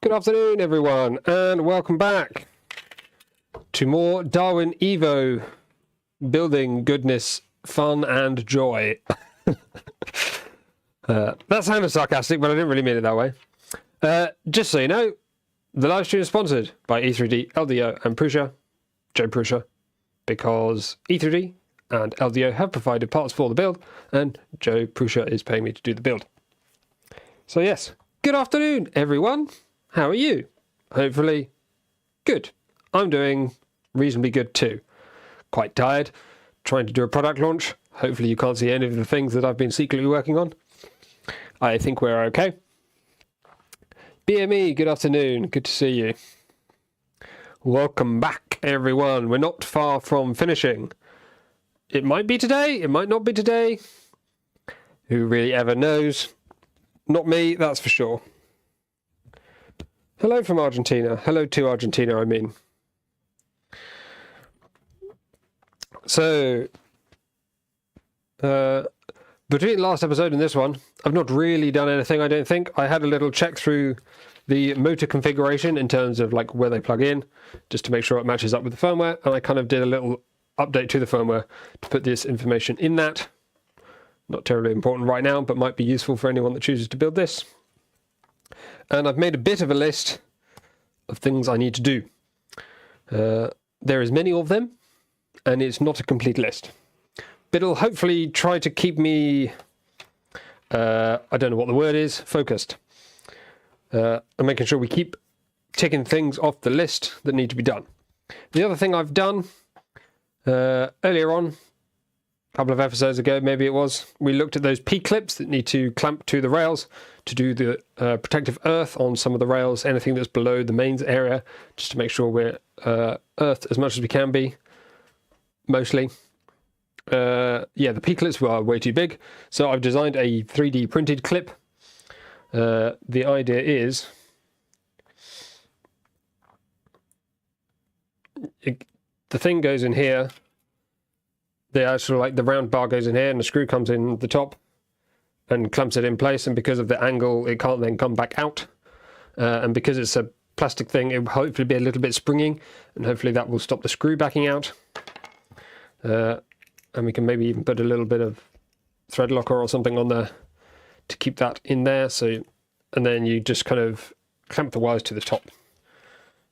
Good afternoon, everyone, and welcome back to more Darwin Evo building goodness, fun, and joy. That sounded sarcastic, but I didn't really mean it that way. Just so you know, the live stream is sponsored by E3D, LDO, and Prusa, Jo Prusa, because E3D and LDO have provided parts for the build, and Jo Prusa is paying me to do the build. So yes, good afternoon, everyone. How are you? Hopefully good. I'm doing reasonably good too. Quite tired, trying to do a product launch. Hopefully you can't see any of the things that I've been secretly working on. I think we're okay. BME, good afternoon. Good to see you. Welcome back, everyone. We're not far from finishing. It might be today, it might not be today. Who really ever knows? Not me, that's for sure. Hello from Argentina. Hello to Argentina, I mean. So, between last episode and this one, I've not really done anything, I don't think. I had a little check through the motor configuration in terms of like where they plug in, just to make sure it matches up with the firmware, and I kind of did a little update to the firmware to put this information in that. Not terribly important right now, but might be useful for anyone that chooses to build this. And I've made a bit of a list of things I need to do. There is many of them, and it's not a complete list. But it'll hopefully try to keep me, I don't know what the word is, focused. And making sure we keep ticking things off the list that need to be done. The other thing I've done earlier on, a couple of episodes ago, maybe it was, we looked at those P-clips that need to clamp to the rails to do the protective earth on some of the rails, anything that's below the mains area, just to make sure we're earthed as much as we can be, mostly. Yeah, the P-clips were way too big, so I've designed a 3D printed clip. The idea is the thing goes in here. The actual, like, the round bar goes in here and the screw comes in the top and clamps it in place, and because of the angle it can't then come back out, and because it's a plastic thing it will hopefully be a little bit springing, and hopefully that will stop the screw backing out, and we can maybe even put a little bit of thread locker or something on there to keep that in there. So, and then you just kind of clamp the wires to the top,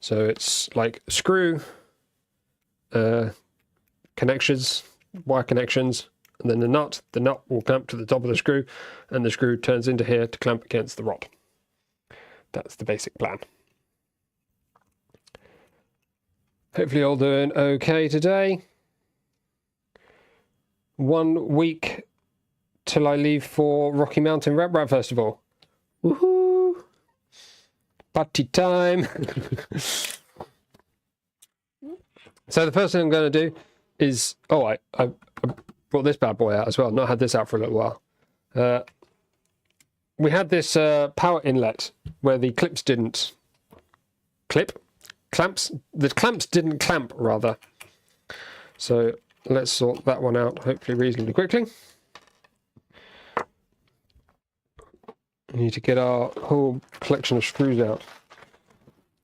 so it's like screw connections, wire connections, and then the nut will clamp to the top of the screw, and the screw turns into here to clamp against the rod. That's the basic plan. Hopefully all doing okay today. 1 week till I leave for Rocky Mountain RepRap Festival. Woohoo! Party time! So the first thing I'm going to do is, I brought this bad boy out as well. Not had this out for a little while. We had this power inlet where the clips didn't clamps. The clamps didn't clamp, rather. So let's sort that one out, hopefully reasonably quickly. We need to get our whole collection of screws out.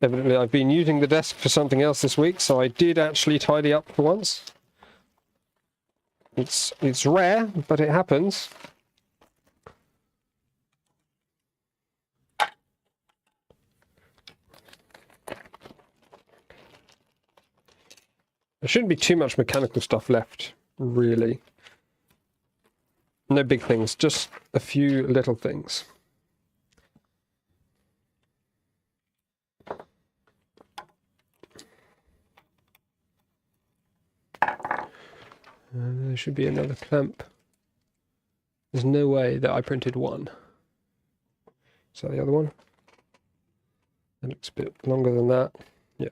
Evidently I've been using the desk for something else this week, so I did actually tidy up for once. It's rare, but it happens. There shouldn't be too much mechanical stuff left, really. No big things, just a few little things. There should be another clamp. There's no way that I printed one. Is that the other one? That looks a bit longer than that. Yeah.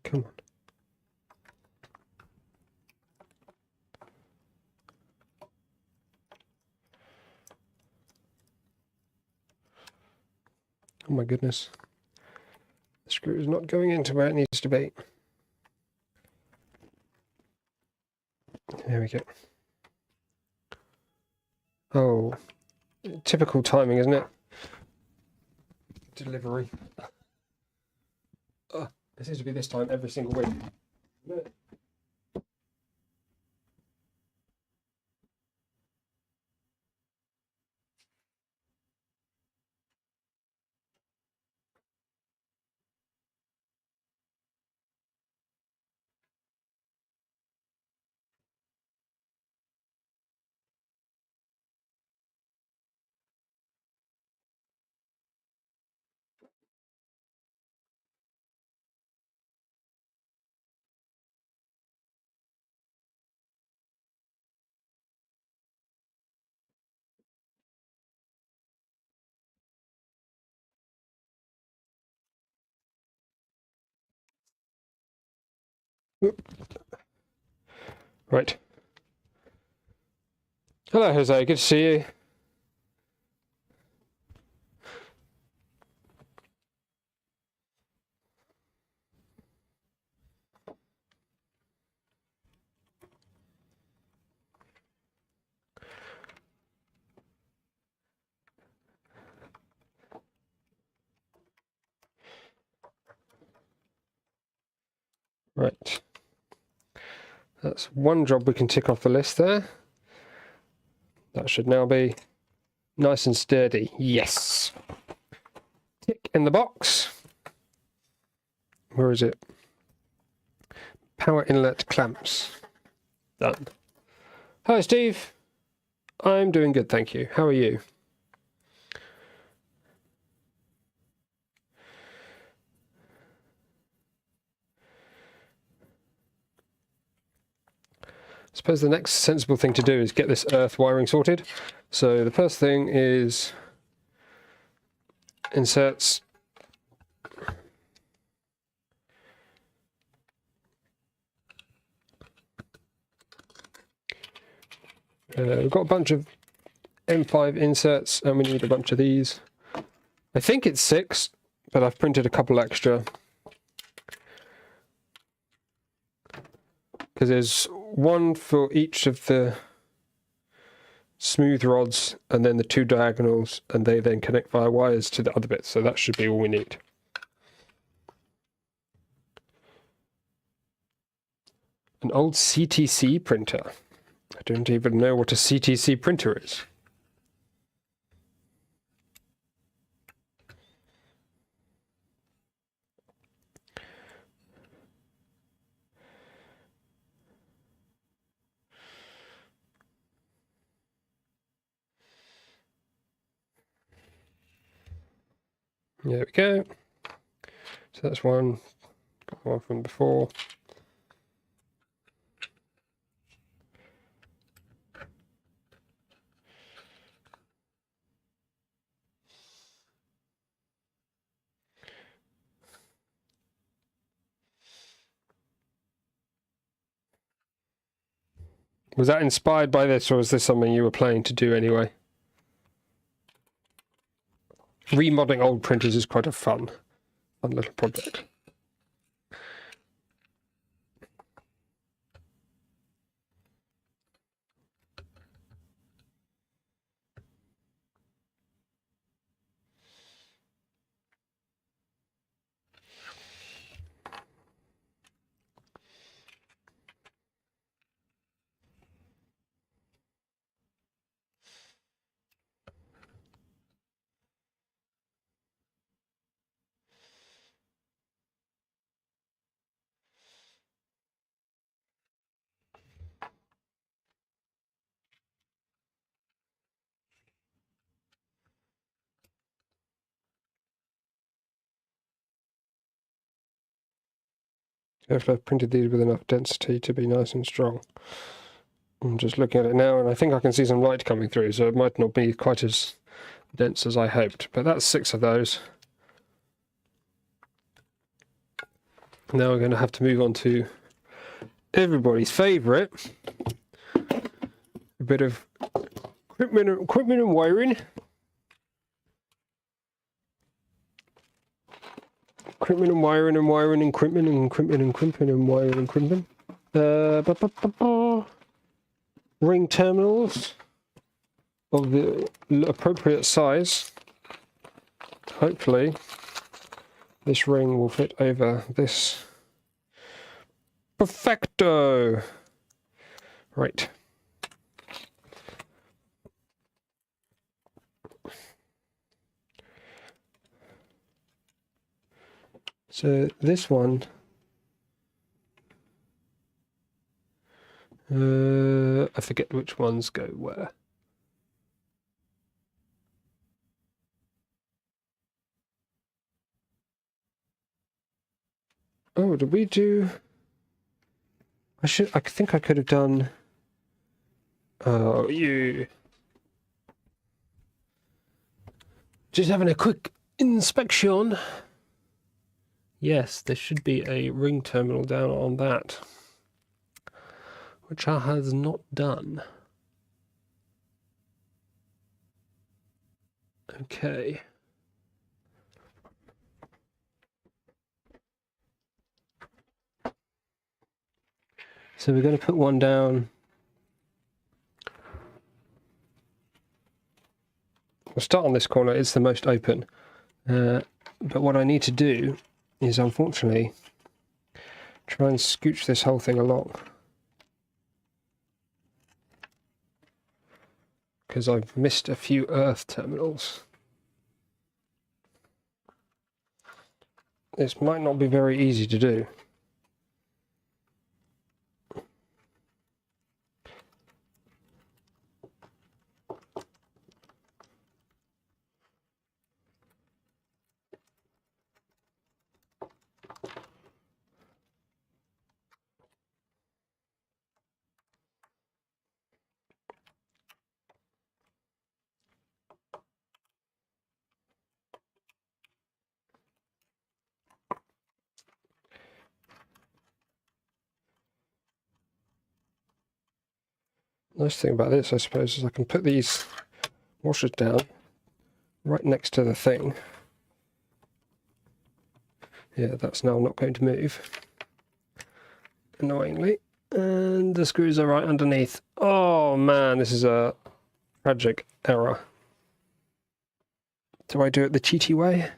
Come on. Oh my goodness. The screw is not going into where it needs to be. There we go. Oh, typical timing, isn't it? Delivery. Oh, it seems to be this time every single week. Right. Hello, Jose. Good to see you. Right. That's one job we can tick off the list there. That should now be nice and sturdy. Yes. Tick in the box. Where is it? Power inlet clamps. Done. Hi, Steve. I'm doing good, thank you. How are you? I suppose the next sensible thing to do is get this earth wiring sorted. So the first thing is inserts. We've got a bunch of M5 inserts and we need a bunch of these. I think it's 6, but I've printed a couple extra. Because there's one for each of the smooth rods and then the 2 diagonals, and they then connect via wires to the other bits, so that should be all we need. An old CTC printer. I don't even know what a CTC printer is. There we go. So that's one. Got one from before. Was that inspired by this, or was this something you were planning to do anyway? Remodding old printers is quite a fun little project. If I've printed these with enough density to be nice and strong. I'm just looking at it now, and I think I can see some light coming through, so it might not be quite as dense as I hoped. But that's 6 of those. Now we're going to have to move on to everybody's favourite, a bit of equipment and wiring. Equipment and wiring and wiring and equipment and equipment and equipment and wiring and equipment. Ring terminals of the appropriate size. Hopefully this ring will fit over this. Perfecto! Right. So this one, I forget which ones go where. Oh, did we do? I think I could have done. Oh, you. Just having a quick inspection. Yes, there should be a ring terminal down on that, which I has not done. Okay. So we're going to put one down. We'll start on this corner, it's the most open. But what I need to do is, unfortunately, try and scooch this whole thing along. Because I've missed a few earth terminals. This might not be very easy to do. Nice thing about this, I suppose, is I can put these washers down right next to the thing. Yeah, that's now not going to move, annoyingly. And the screws are right underneath. Oh man, this is a tragic error. Do I do it the cheaty way?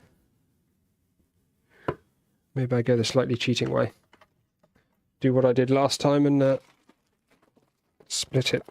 Maybe I go the slightly cheating way. Do what I did last time and split it.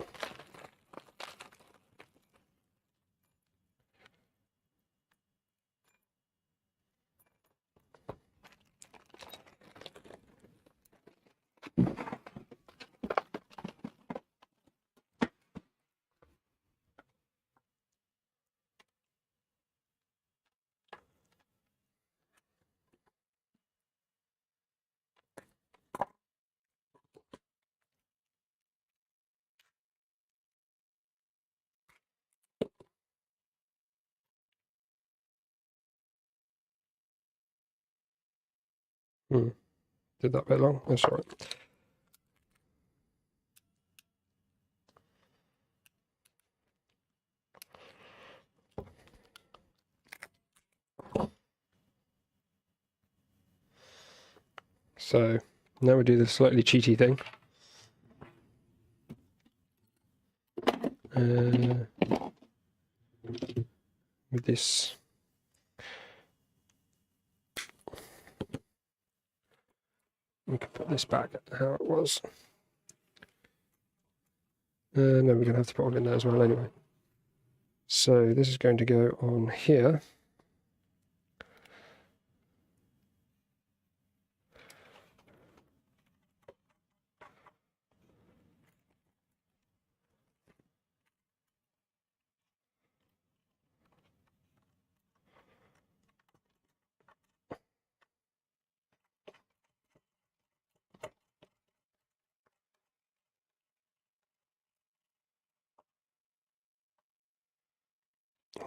Did that bit long? That's all right. So now we do the slightly cheaty thing. With this. We can put this back how it was. No, we're going to have to put it in there as well anyway. So this is going to go on here.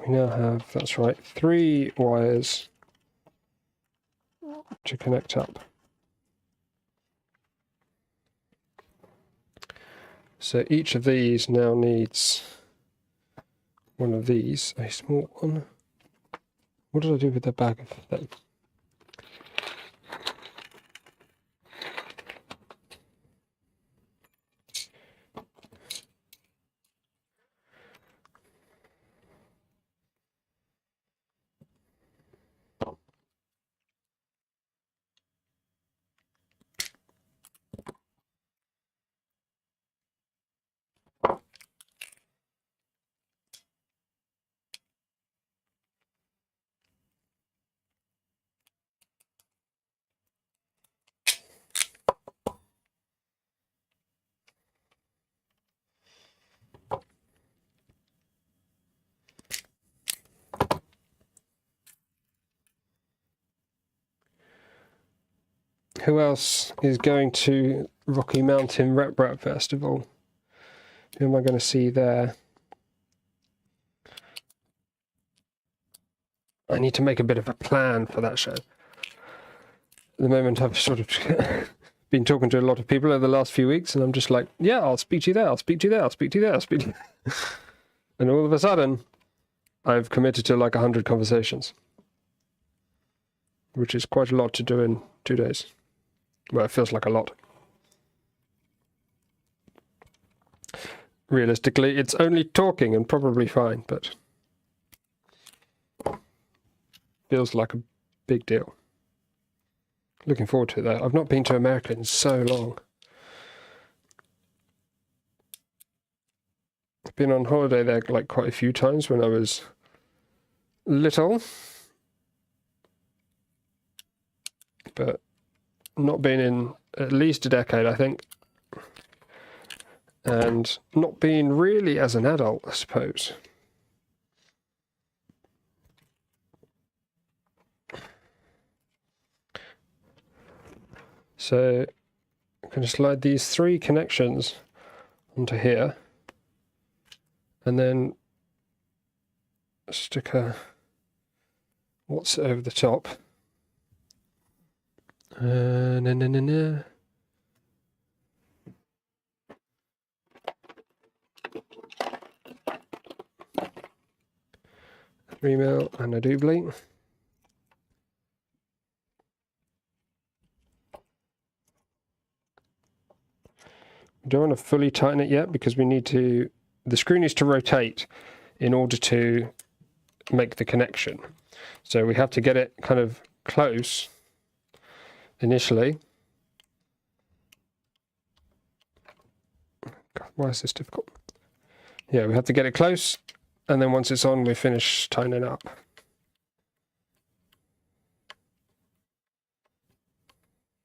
We now have, that's right, 3 wires to connect up. So each of these now needs one of these, a small one. What did I do with the bag of them? Who else is going to Rocky Mountain RepRap Festival? Who am I going to see there? I need to make a bit of a plan for that show. At the moment, I've sort of been talking to a lot of people over the last few weeks, and I'm just like, yeah, I'll speak to you there, I'll speak to you there, I'll speak to you there, I'll speak to you. And all of a sudden, I've committed to like 100 conversations, which is quite a lot to do in 2 days. Well, it feels like a lot. Realistically, it's only talking and probably fine, but feels like a big deal. Looking forward to that. I've not been to America in so long. I've been on holiday there like quite a few times when I was little, but not been in at least a decade, I think, and not been really as an adult, I suppose. So I'm going to slide these 3 connections onto here, and then stick a what's over the top. No. 3mm and a doobly. We don't want to fully tighten it yet because we need to, the screw needs to rotate in order to make the connection. So we have to get it kind of close initially. God, why is this difficult? Yeah, we have to get it close, and then once it's on, we finish tightening it up.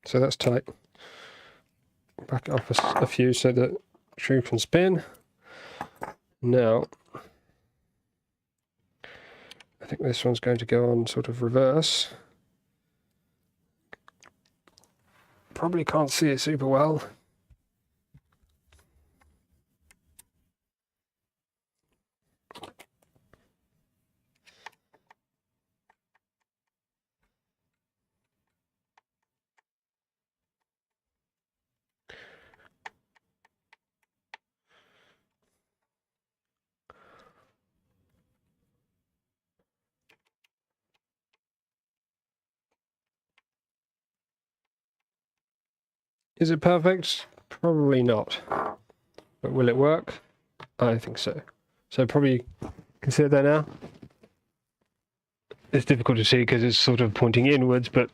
So that's tight. Back it off a few so that screw can spin. Now, I think this one's going to go on sort of reverse. Probably can't see it super well. Is it perfect? Probably not. But will it work? I think so. So probably can see it there now. It's difficult to see because it's sort of pointing inwards, but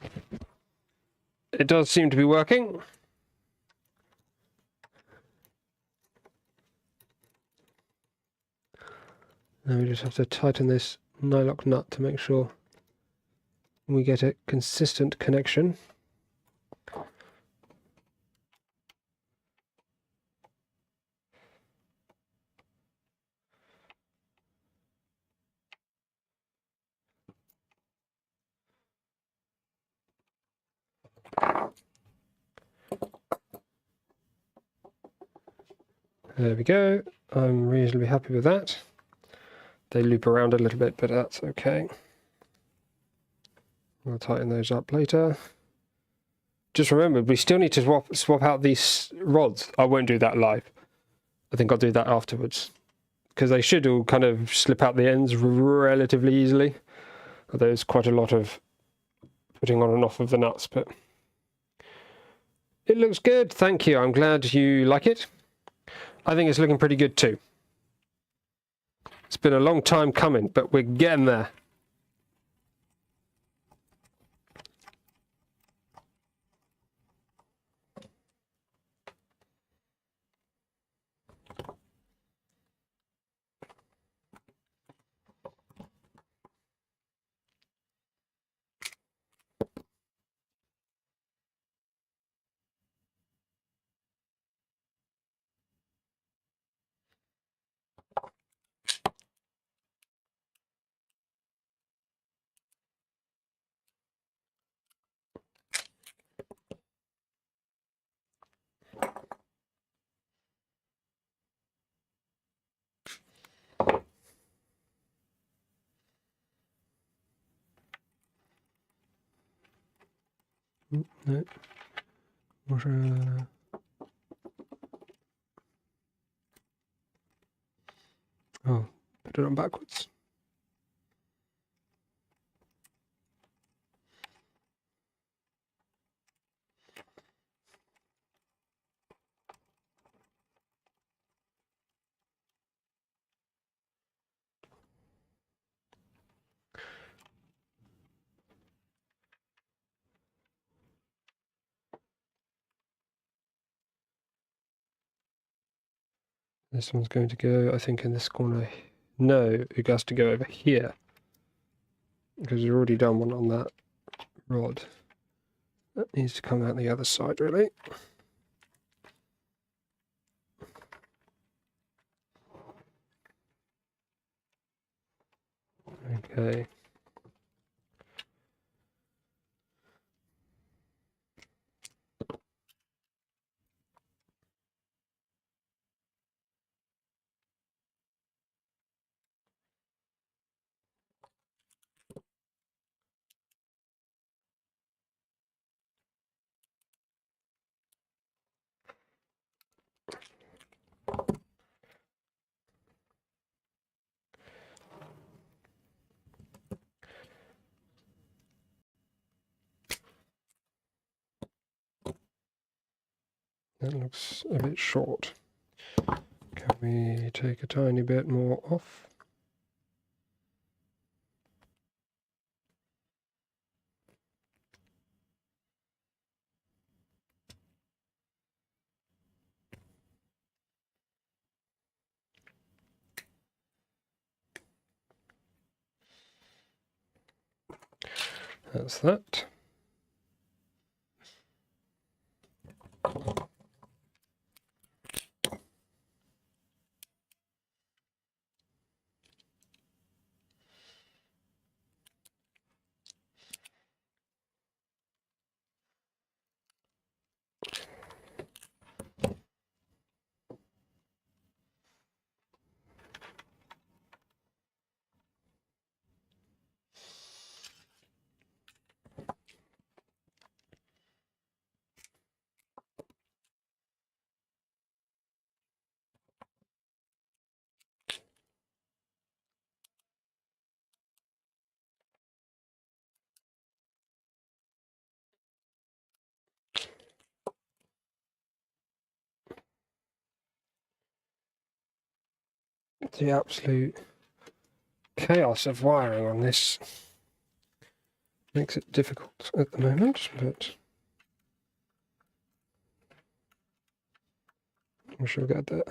it does seem to be working. Now we just have to tighten this nylock nut to make sure we get a consistent connection. There we go. I'm reasonably happy with that. They loop around a little bit, but that's okay. We'll tighten those up later. Just remember, we still need to swap out these rods. I won't do that live. I think I'll do that afterwards, because they should all kind of slip out the ends relatively easily. There's quite a lot of putting on and off of the nuts, but it looks good. Thank you. I'm glad you like it. I think it's looking pretty good too. It's been a long time coming, but we're getting there. No. Oh, put it on backwards. This one's going to go, I think, in this corner. No, it has to go over here, because we've already done one on that rod. That needs to come out the other side, really. Okay. That looks a bit short. Can we take a tiny bit more off? That's that. The absolute chaos of wiring on this makes it difficult at the moment, but we shall get there.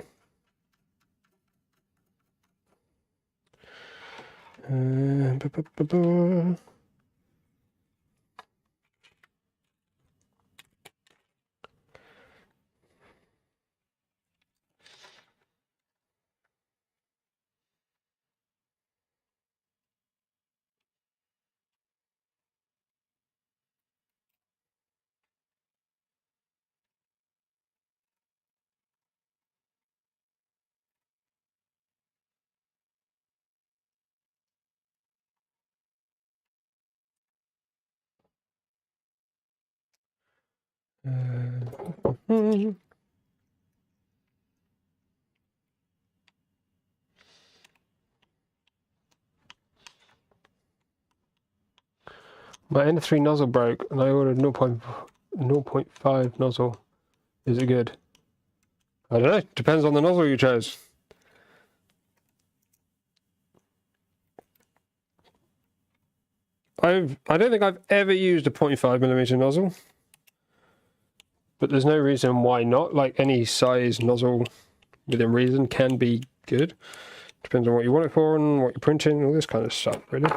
My N3 nozzle broke and I ordered 0.5 nozzle. Is it good? I don't know. Depends on the nozzle you chose. I don't think I've ever used a 0.5mm nozzle, but there's no reason why not. Like, any size nozzle within reason can be good. Depends on what you want it for and what you're printing, all this kind of stuff, really.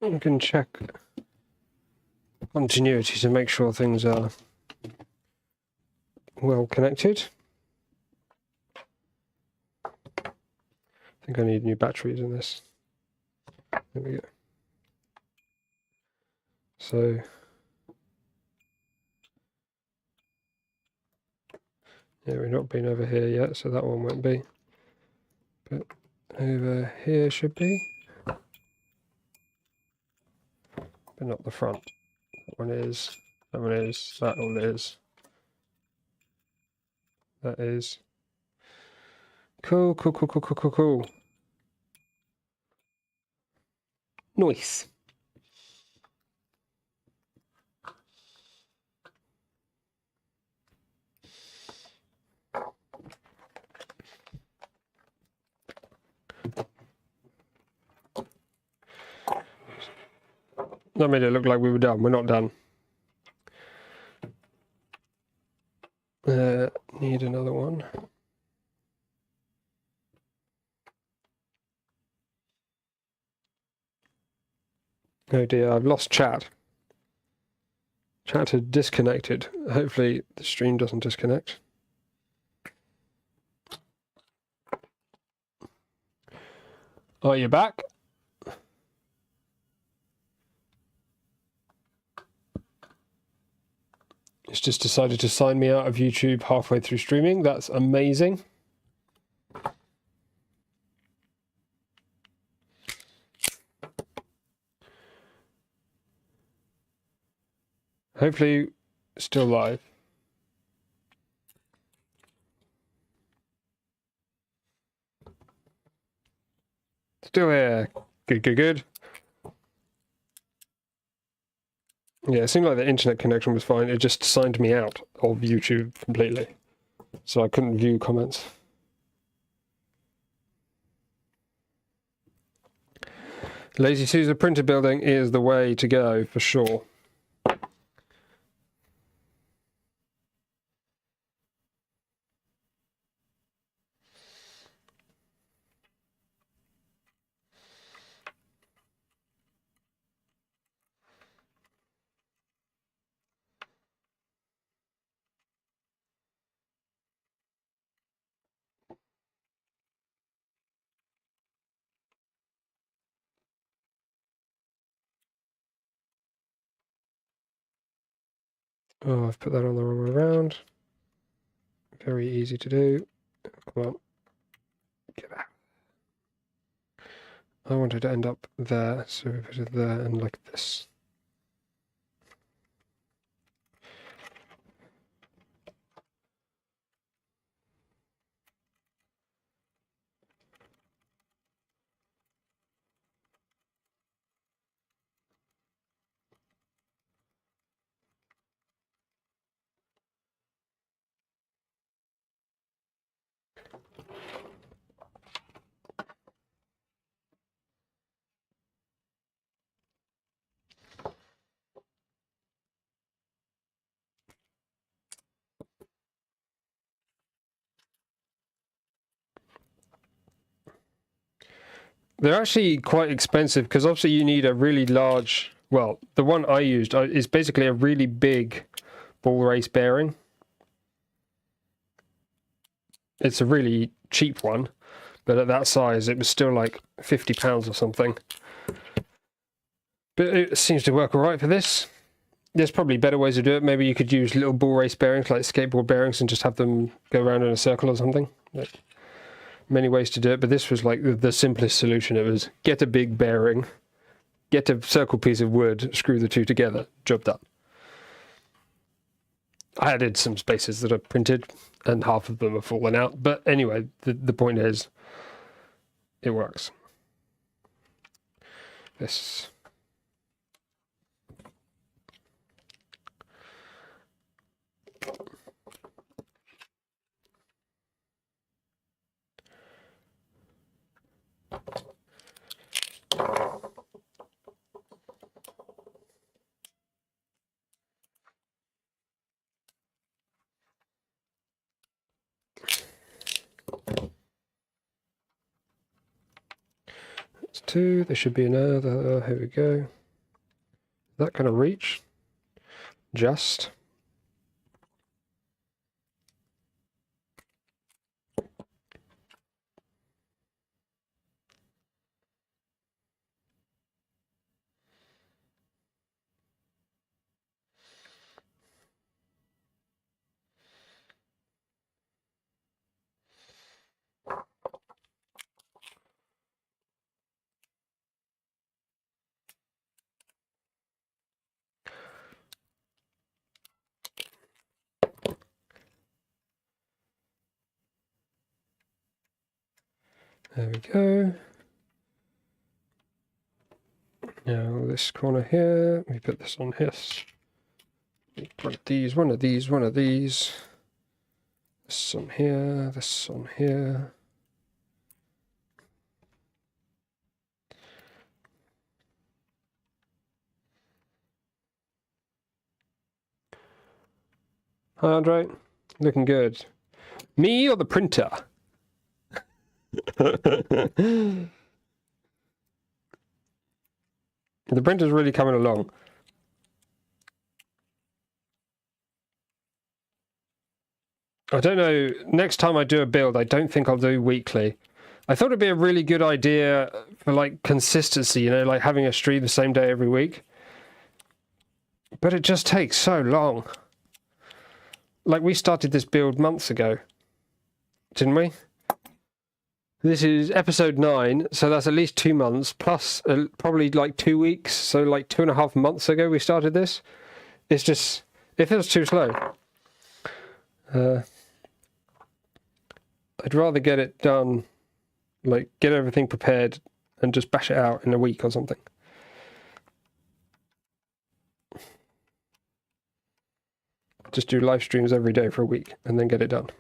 You can check continuity to make sure things are well connected. I think I need new batteries in this. There we go. So yeah, we've not been over here yet, so that one won't be. But over here should be. But not the front. That one is. That one is. That all is. That is. Cool, cool, cool, cool, cool, cool, cool. Nice. That made it look like we were done. We're not done. Need another one. Oh dear, I've lost chat. Chat had disconnected. Hopefully the stream doesn't disconnect. Are you back? It's just decided to sign me out of YouTube halfway through streaming. That's amazing. Hopefully still live. Still here. Good, good, good. Yeah, it seemed like the internet connection was fine. It just signed me out of YouTube completely. So I couldn't view comments. Lazy Susan printer building is the way to go for sure. Oh, I've put that on the wrong way around. Very easy to do. Come on. Get out. I wanted to end up there, so we put it there and like this. They're actually quite expensive because obviously you need a really large, well, the one I used is basically a really big ball race bearing. It's a really cheap one, but at that size it was still like £50 or something. But it seems to work all right for this. There's probably better ways to do it. Maybe you could use little ball race bearings like skateboard bearings and just have them go around in a circle or something. Many ways to do it, but this was like the simplest solution. It was get a big bearing, get a circle piece of wood, screw the two together, job done. I added some spaces that are printed and half of them are fallen out, but anyway, the point is it works. This. That's 2. There should be another. Here we go. Is that going to reach? Just. There we go. Now this corner here, we put this on here. One of these, one of these, one of these. This on here, this on here. Hi Andre, looking good. Me or the printer? The printer's really coming along. I don't know, next time I do a build, I don't think I'll do weekly. I thought it'd be a really good idea for like consistency, you know, like having a stream the same day every week. But it just takes so long. Like we started this build months ago, didn't we? This is episode 9, so that's at least 2 months, plus probably like 2 weeks, so like 2.5 months ago we started this. It's just, it feels too slow. I'd rather get it done, like get everything prepared and just bash it out in a week or something. Just do live streams every day for a week and then get it done.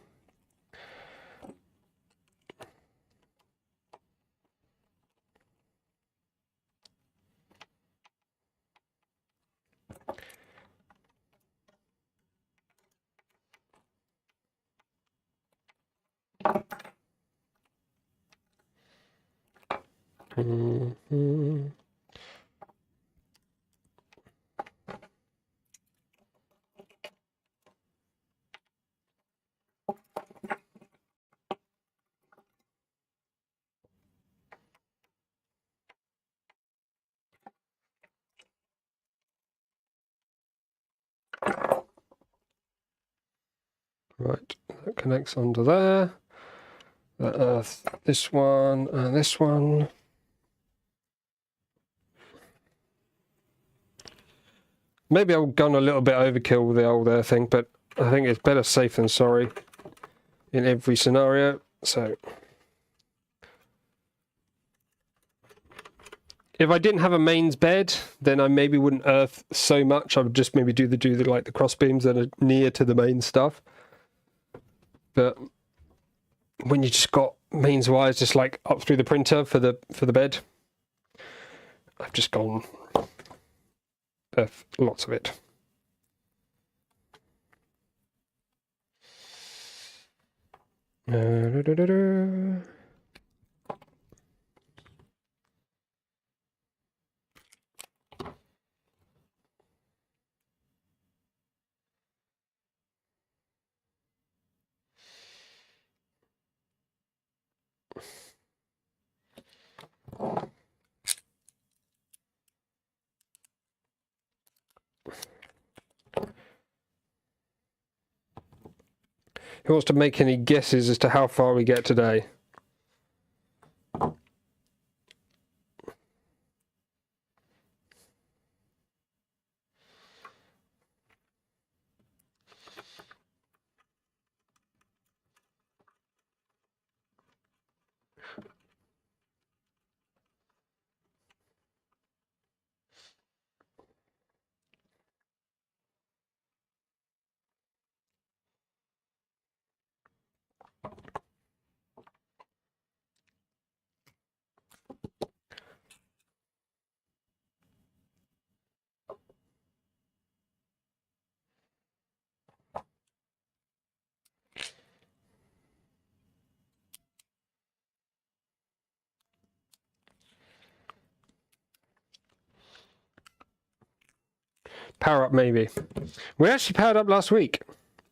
Mm-hmm. Right, that connects onto there. This one and this one. Maybe I've gone a little bit overkill with the old air thing, but I think it's better safe than sorry in every scenario. So if I didn't have a mains bed, then I maybe wouldn't earth so much. I would just maybe do the cross beams that are near to the main stuff. But when you just got mains wires just like up through the printer for the bed, I've just gone lots of it. Who wants to make any guesses as to how far we get today? Power up, maybe. We actually powered up last week.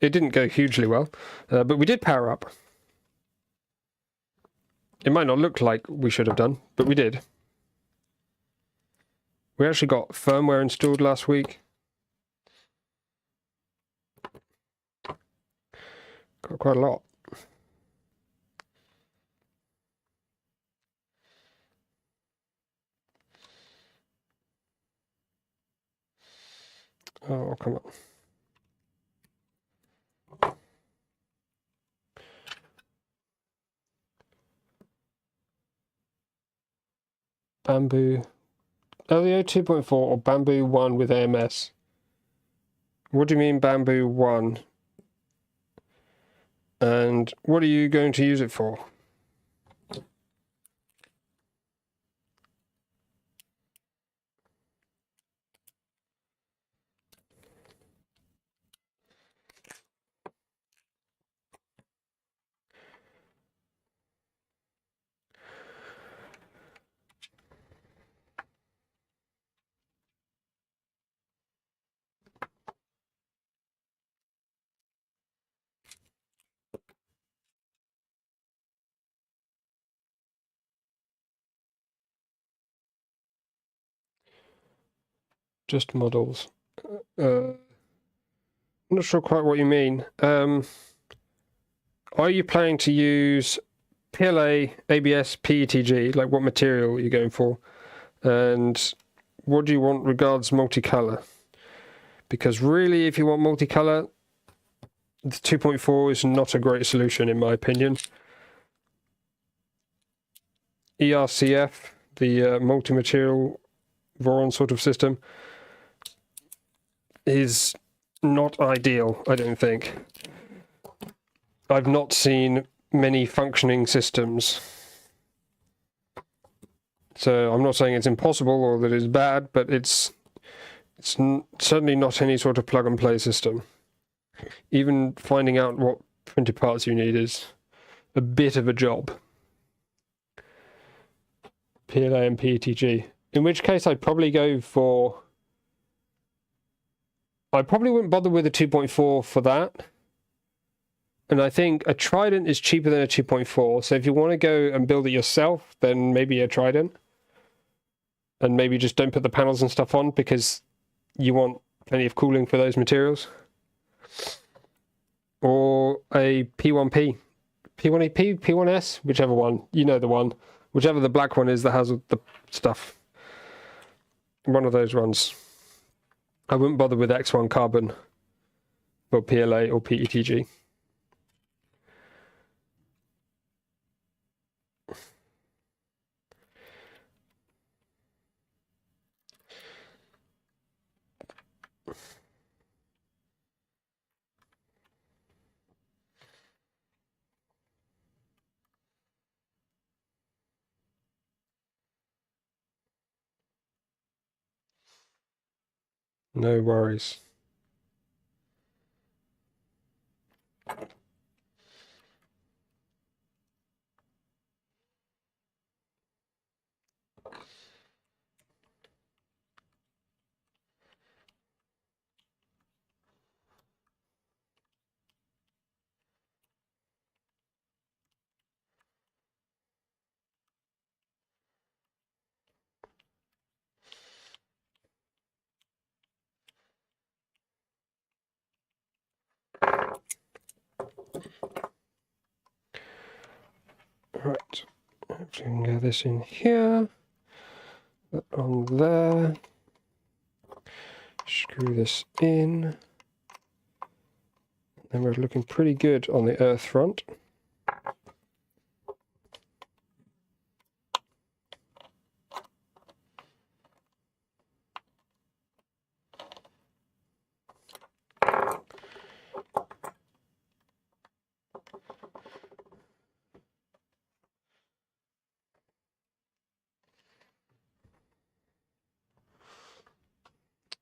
It didn't go hugely well, but we did power up. It might not look like we should have done, but we did. We actually got firmware installed last week. Got quite a lot. Oh, come on. Bamboo. LEO 2.4 or Bamboo 1 with AMS? What do you mean Bamboo 1? And what are you going to use it for? Just models. I'm not sure quite what you mean. Are you planning to use PLA, ABS, PETG? Like what material are you going for? And what do you want regards multicolor? Because really, if you want multicolor, the 2.4 is not a great solution in my opinion. ERCF, the multi-material Voron sort of system, is not ideal, I don't think. I've not seen many functioning systems. So I'm not saying it's impossible or that it's bad, but it's certainly not any sort of plug-and-play system. Even finding out what printed parts you need is a bit of a job. PLA and PETG. In which case I'd probably go for... I probably wouldn't bother with a 2.4 for that. And I think a Trident is cheaper than a 2.4. So if you want to go and build it yourself, then maybe a Trident. And maybe just don't put the panels and stuff on because you want plenty of cooling for those materials. Or a P1P. P1AP, P1S, whichever one. You know the one. Whichever the black one is that has the stuff. One of those ones. I wouldn't bother with X1 carbon for PLA or PETG. No worries. Right, hopefully we can get this in here, that on there, screw this in, and we're looking pretty good on the earth front.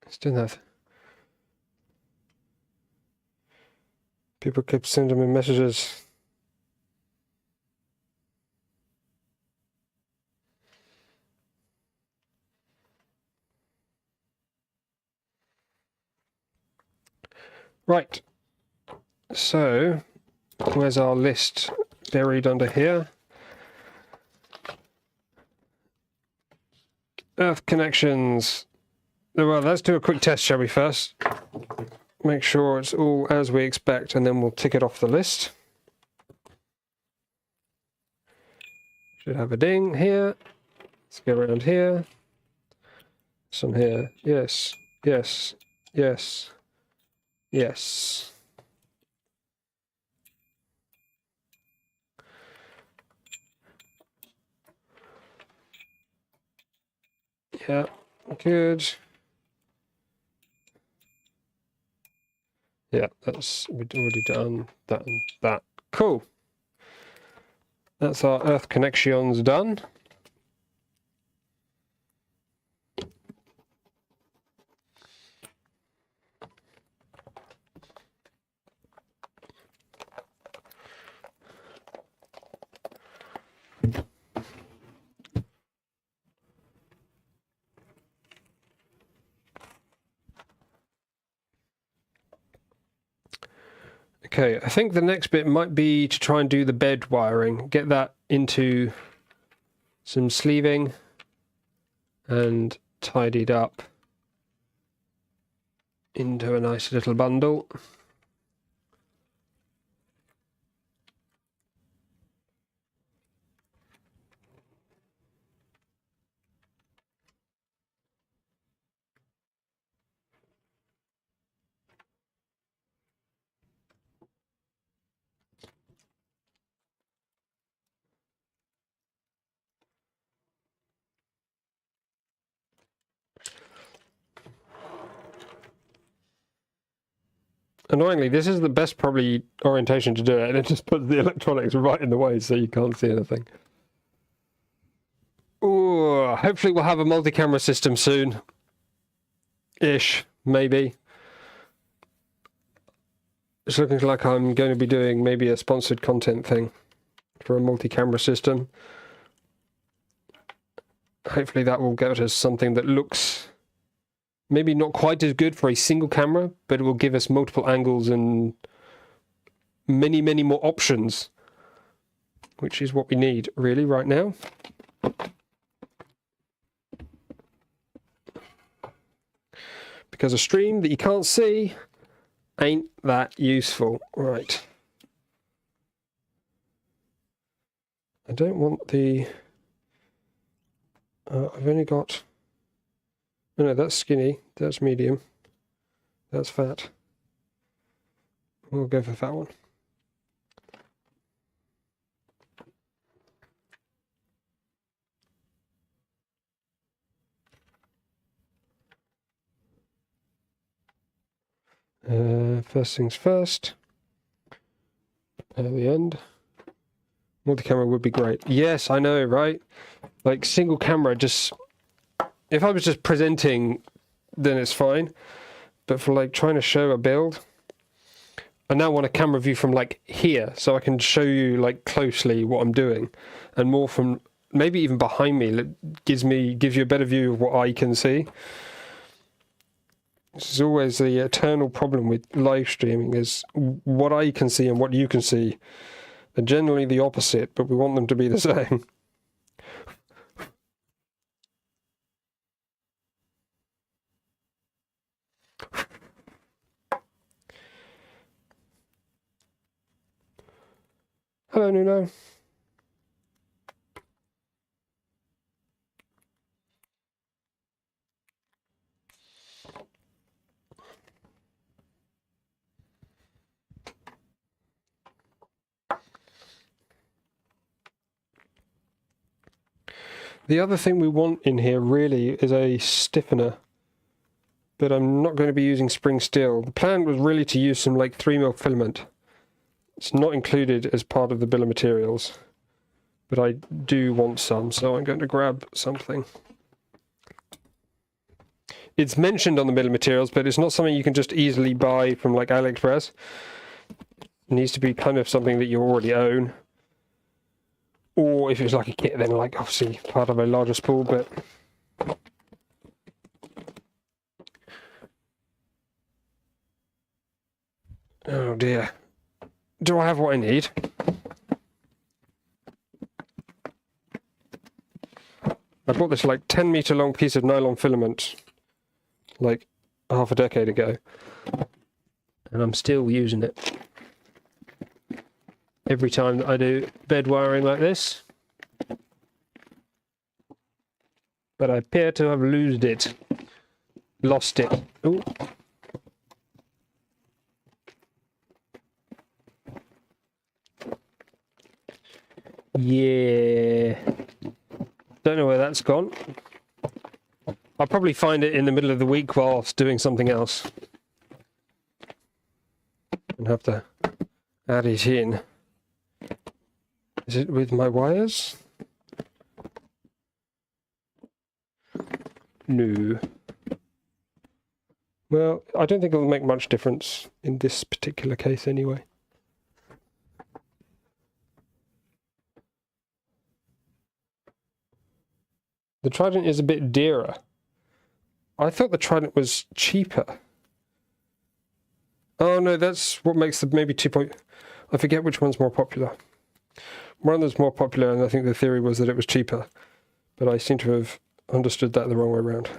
It's doing that. People keep sending me messages. Right. So, where's our list buried under here? Earth connections. Well, let's do a quick test, shall we, first? Make sure it's all as we expect, and then we'll tick it off the list. Should have a ding here. Let's go around here. Some here. Yes, yes, yes, yes. Yeah, good. Yeah, we'd already done that and that. Cool. That's our earth connections done. Okay, I think the next bit might be to try and do the bed wiring, get that into some sleeving and tidied up into a nice little bundle. Annoyingly, this is the best probably orientation to do it, and it just puts the electronics right in the way so you can't see anything. Ooh, hopefully we'll have a multi-camera system soon. Ish, maybe. It's looking like I'm going to be doing maybe a sponsored content thing for a multi-camera system. Hopefully that will get us something that looks maybe not quite as good for a single camera, but it will give us multiple angles and many, many more options, which is what we need really right now. Because a stream that you can't see ain't that useful. Right. I don't want the... I've only got... Oh, no, that's skinny. That's medium. That's fat. We'll go for fat one. First things first. At the end. Multi-camera would be great. Yes, I know, right? Like single camera, just... If I was just presenting, then it's fine. But for like trying to show a build, I now want a camera view from like here, so I can show you like closely what I'm doing, and more from maybe even behind me. That gives you a better view of what I can see. This is always the eternal problem with live streaming: is what I can see and what you can see are generally the opposite, but we want them to be the same. Hello, Nuno. The other thing we want in here really is a stiffener, but I'm not going to be using spring steel. The plan was really to use some like 3mm filament. It's not included as part of the bill of materials, but I do want some, so I'm going to grab something. It's mentioned on the bill of materials, but it's not something you can just easily buy from like AliExpress. It needs to be kind of something that you already own. Or if it's like a kit, then like obviously part of a larger spool, but oh dear. Do I have what I need? I bought this like 10-meter long piece of nylon filament like half a decade ago, and I'm still using it. Every time that I do bed wiring like this. But I appear to have lost it. Ooh. Yeah. Don't know where that's gone. I'll probably find it in the middle of the week whilst doing something else. And have to add it in. Is it with my wires? No. Well, I don't think it'll make much difference in this particular case anyway. The Trident is a bit dearer. I thought the Trident was cheaper. Oh no, that's what makes the maybe 2. I forget which one's more popular. One of them's more popular, and I think the theory was that it was cheaper, but I seem to have understood that the wrong way around.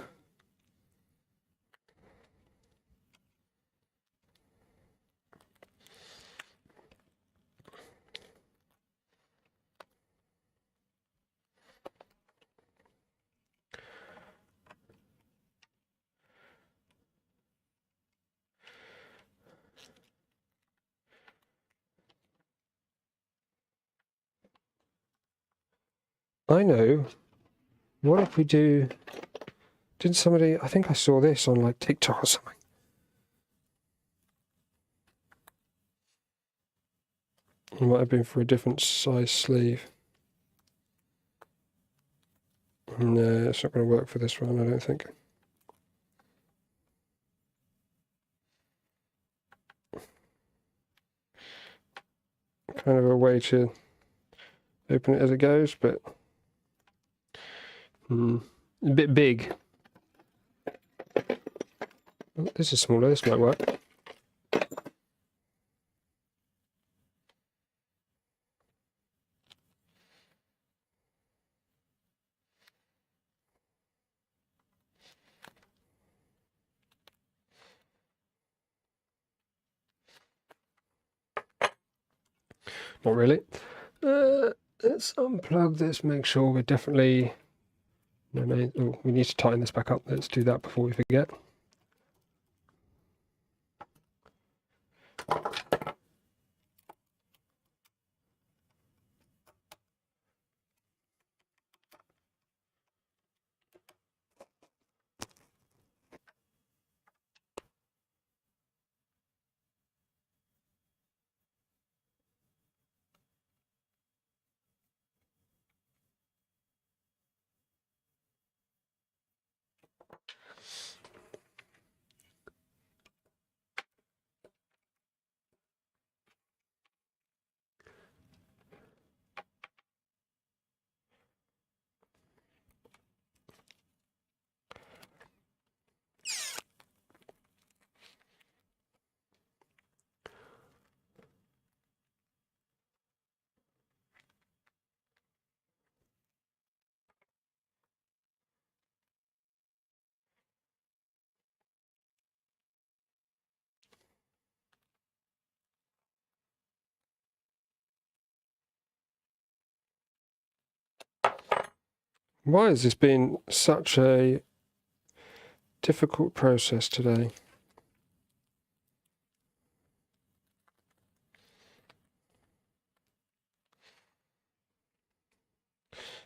I know. What if we do... Didn't somebody... I think I saw this on like TikTok or something. It might have been for a different size sleeve. No, it's not going to work for this one, I don't think. Kind of a way to open it as it goes, but a bit big. Oh, this is smaller, this might work. Not really. Let's unplug this, make sure we're definitely... No, oh, we need to tighten this back up. Let's do that before we forget. Why has this been such a difficult process today?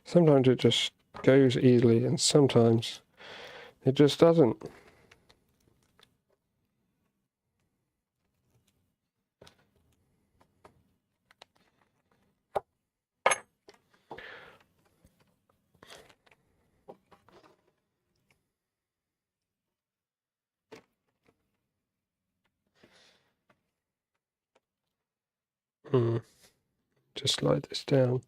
Sometimes it just goes easily, and sometimes it just doesn't. Just slide this down.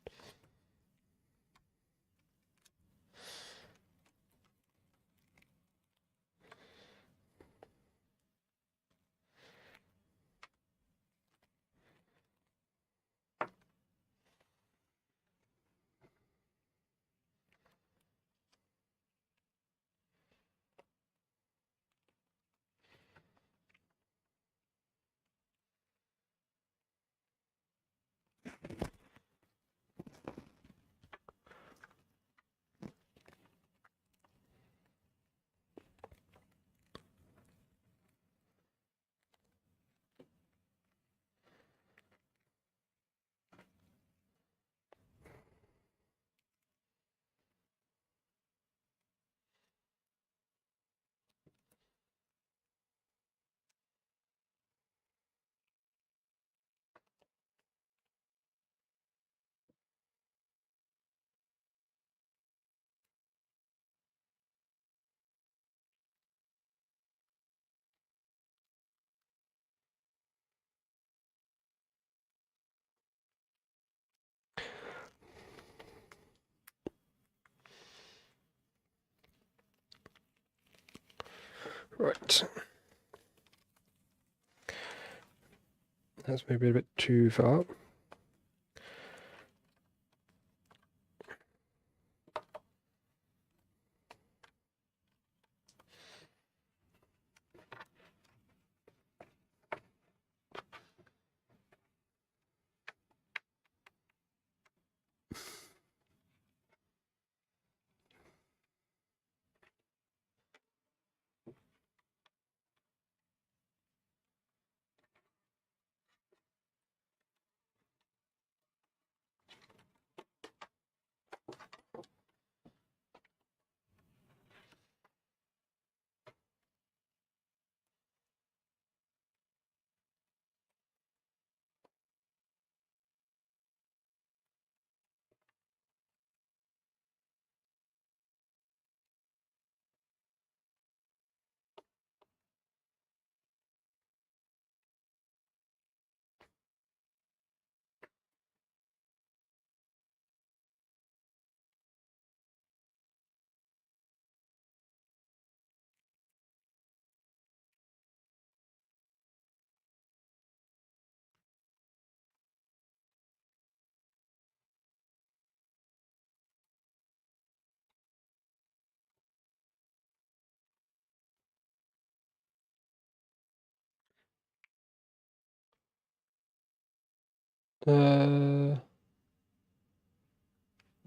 Right. That's maybe a bit too far.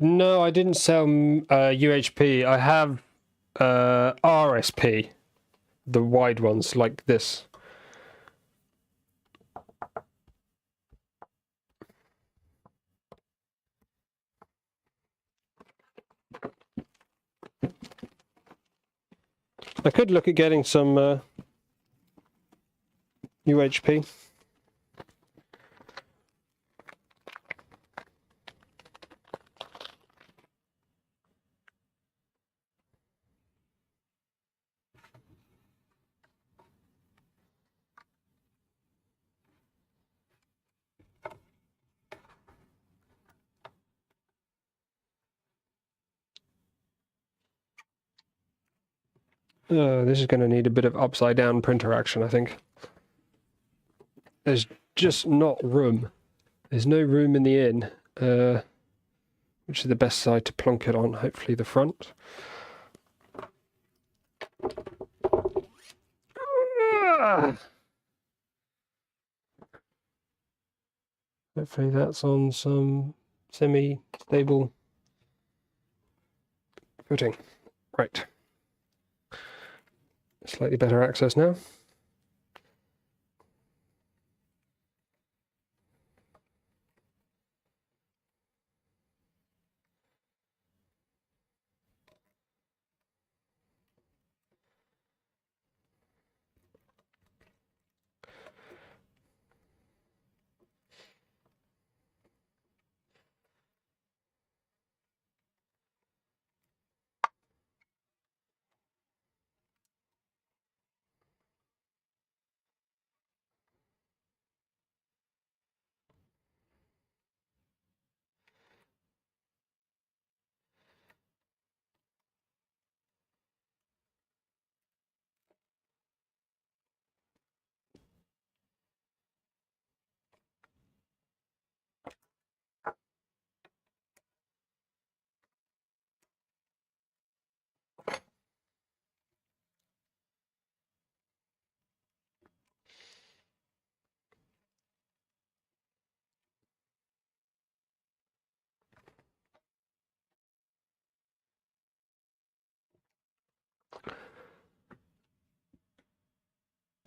No, I didn't sell UHP. I have RSP, the wide ones like this. I could look at getting some UHP. This is going to need a bit of upside down printer action, I think. There's just not room. There's no room in the inn, which is the best side to plonk it on, hopefully the front. Hopefully that's on some semi-stable footing. Right. Slightly better access now.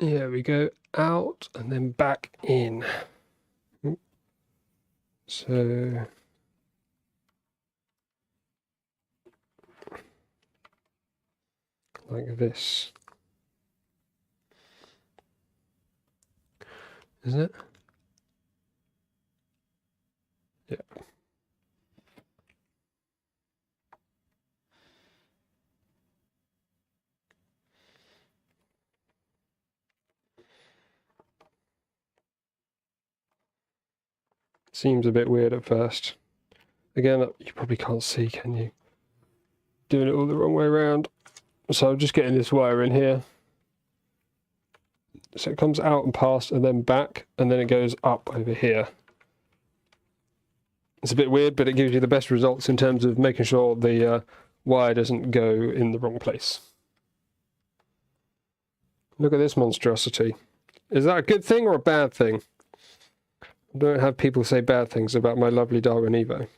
Here we go, out and then back in. So like this, isn't it? Yeah. Seems a bit weird at first. Again, you probably can't see, can you? Doing it all the wrong way around. So I'm just getting this wire in here. So it comes out and past and then back, and then it goes up over here. It's a bit weird, but it gives you the best results in terms of making sure the wire doesn't go in the wrong place. Look at this monstrosity. Is that a good thing or a bad thing? I don't have people say bad things about my lovely Darwin Evo.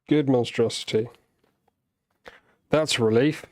Good monstrosity. That's a relief.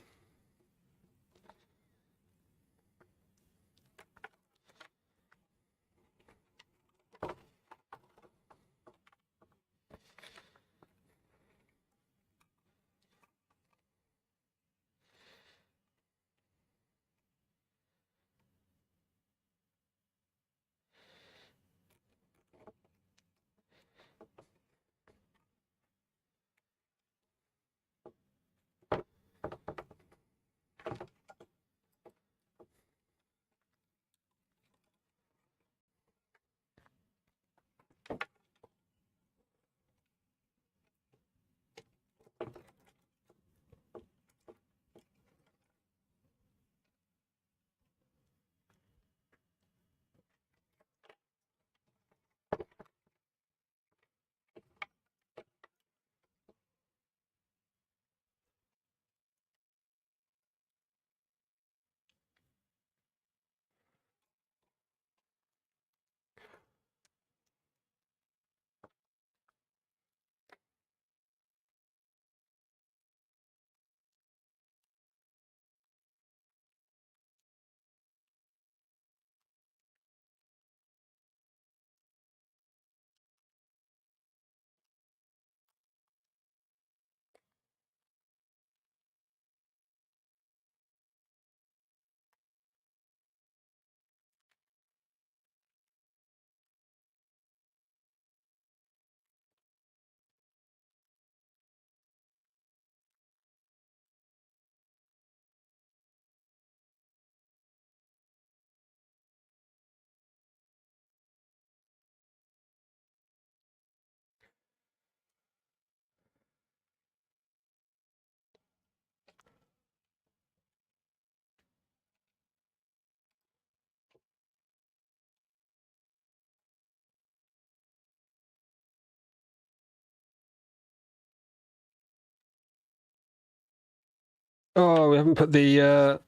Oh, we haven't put the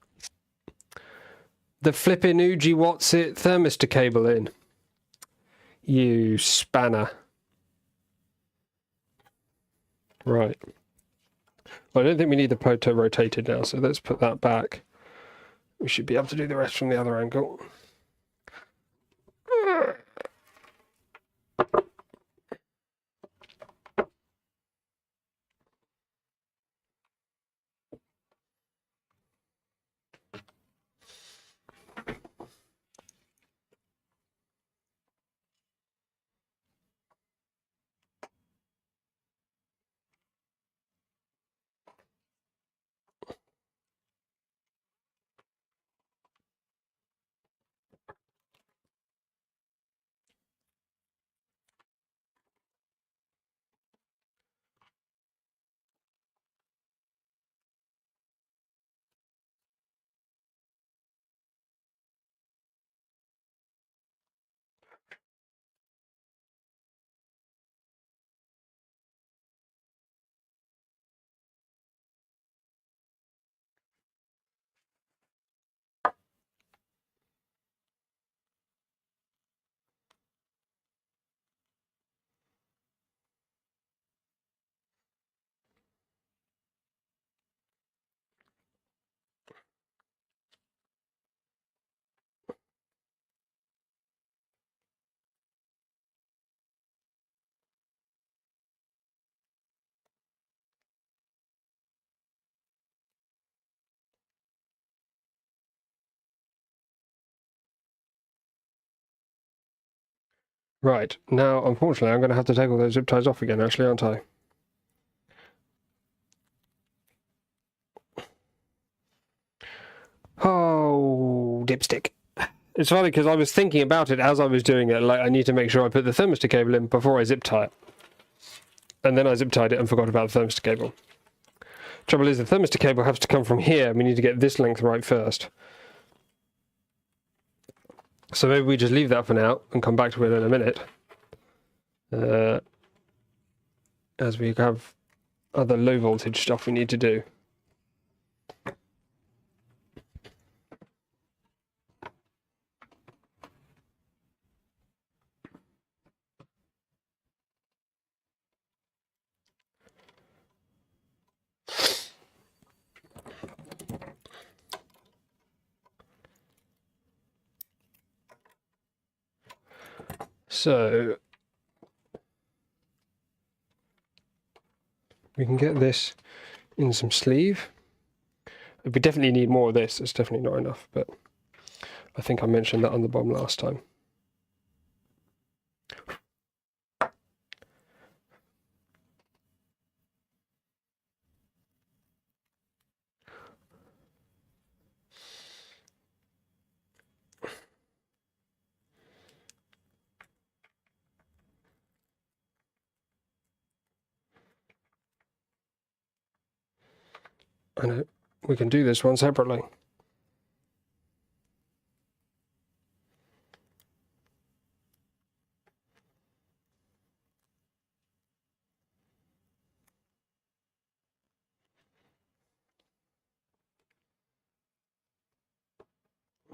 flipping Uji What's It thermistor cable in. You spanner. Right. Well, I don't think we need the proto rotated now, so let's put that back. We should be able to do the rest from the other angle. Right, now, unfortunately, I'm going to have to take all those zip ties off again, actually, aren't I? Oh, dipstick. It's funny because I was thinking about it as I was doing it, like, I need to make sure I put the thermistor cable in before I zip tie it. And then I zip tied it and forgot about the thermistor cable. Trouble is, the thermistor cable has to come from here, and we need to get this length right first. So maybe we just leave that for now and come back to it in a minute. As we have other low voltage stuff we need to do. So we can get this in some sleeve. We definitely need more of this. It's definitely not enough, but I think I mentioned that on the bomb last time. I know we can do this one separately.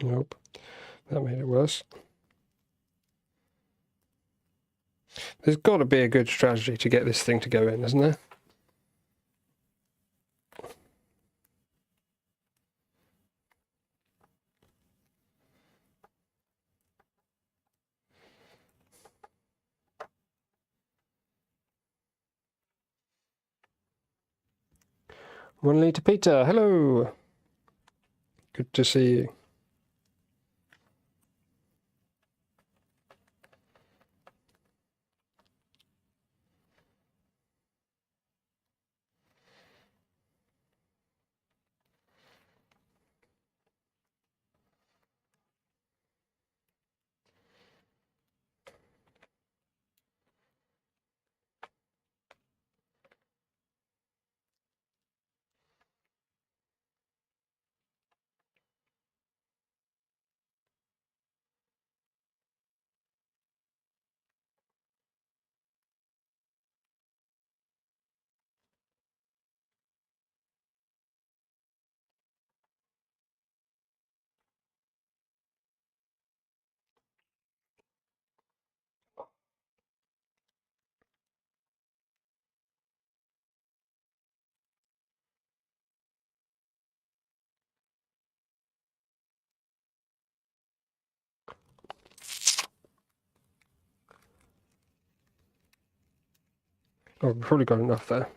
Nope, that made it worse. There's got to be a good strategy to get this thing to go in, isn't there? One litre Peter, hello. Good to see you. Oh, we've probably got enough there.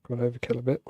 Got overkill a bit.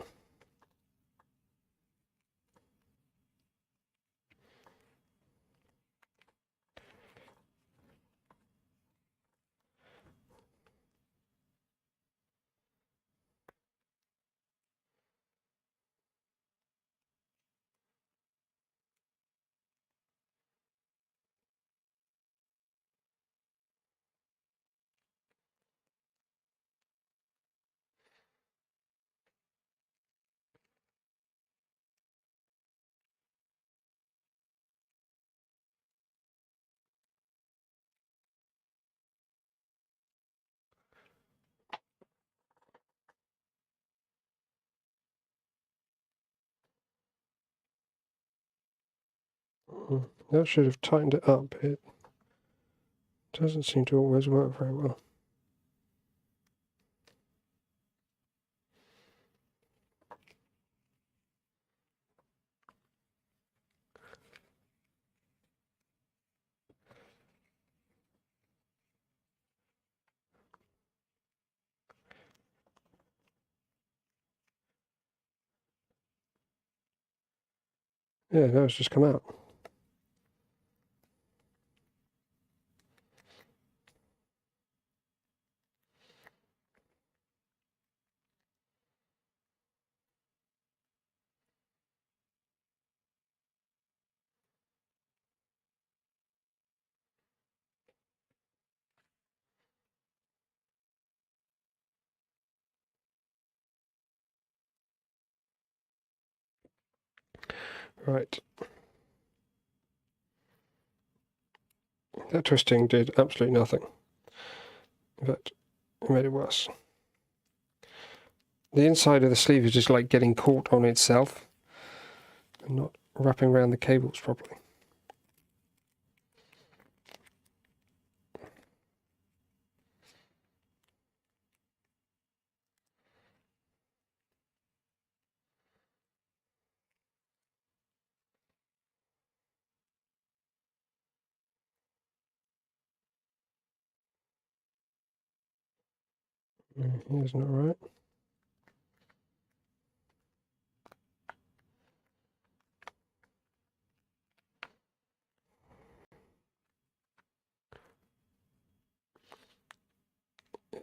That should have tightened it up. It doesn't seem to always work very well. Yeah, now it's just come out. Right. That twisting did absolutely nothing. In fact, it made it worse. The inside of the sleeve is just like getting caught on itself and not wrapping around the cables properly. Here's not right.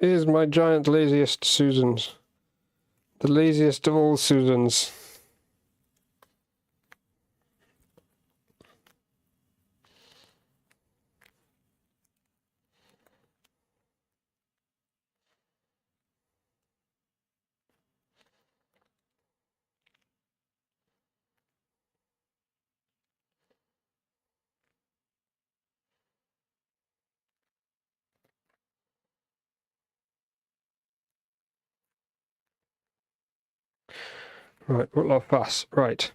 Here's my giant laziest Susans. The laziest of all Susans. Right, what a lot of fuss. Right.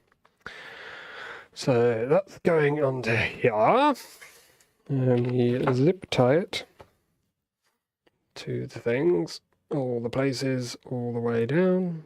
So that's going under here. And we zip tie it to the things, all the places, all the way down.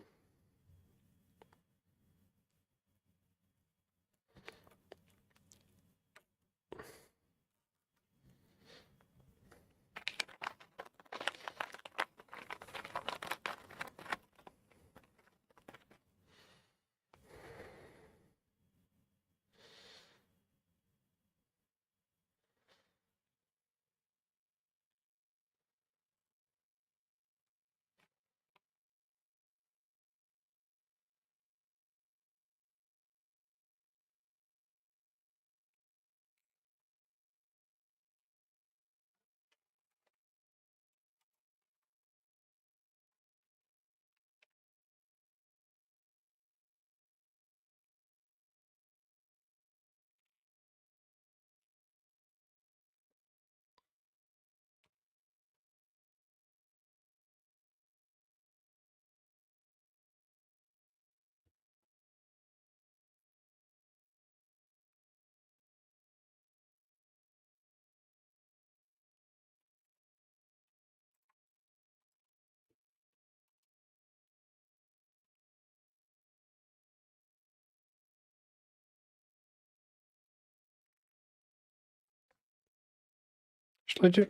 Should I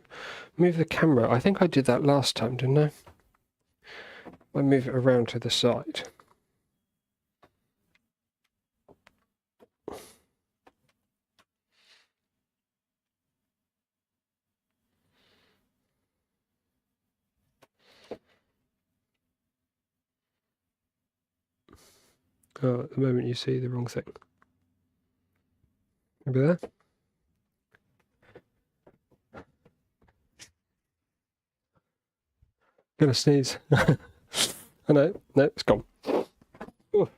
move the camera? I think I did that last time, didn't I? I move it around to the side. Oh, at the moment you see the wrong thing. Maybe there? Gonna sneeze. I know. No, it's gone. Ooh.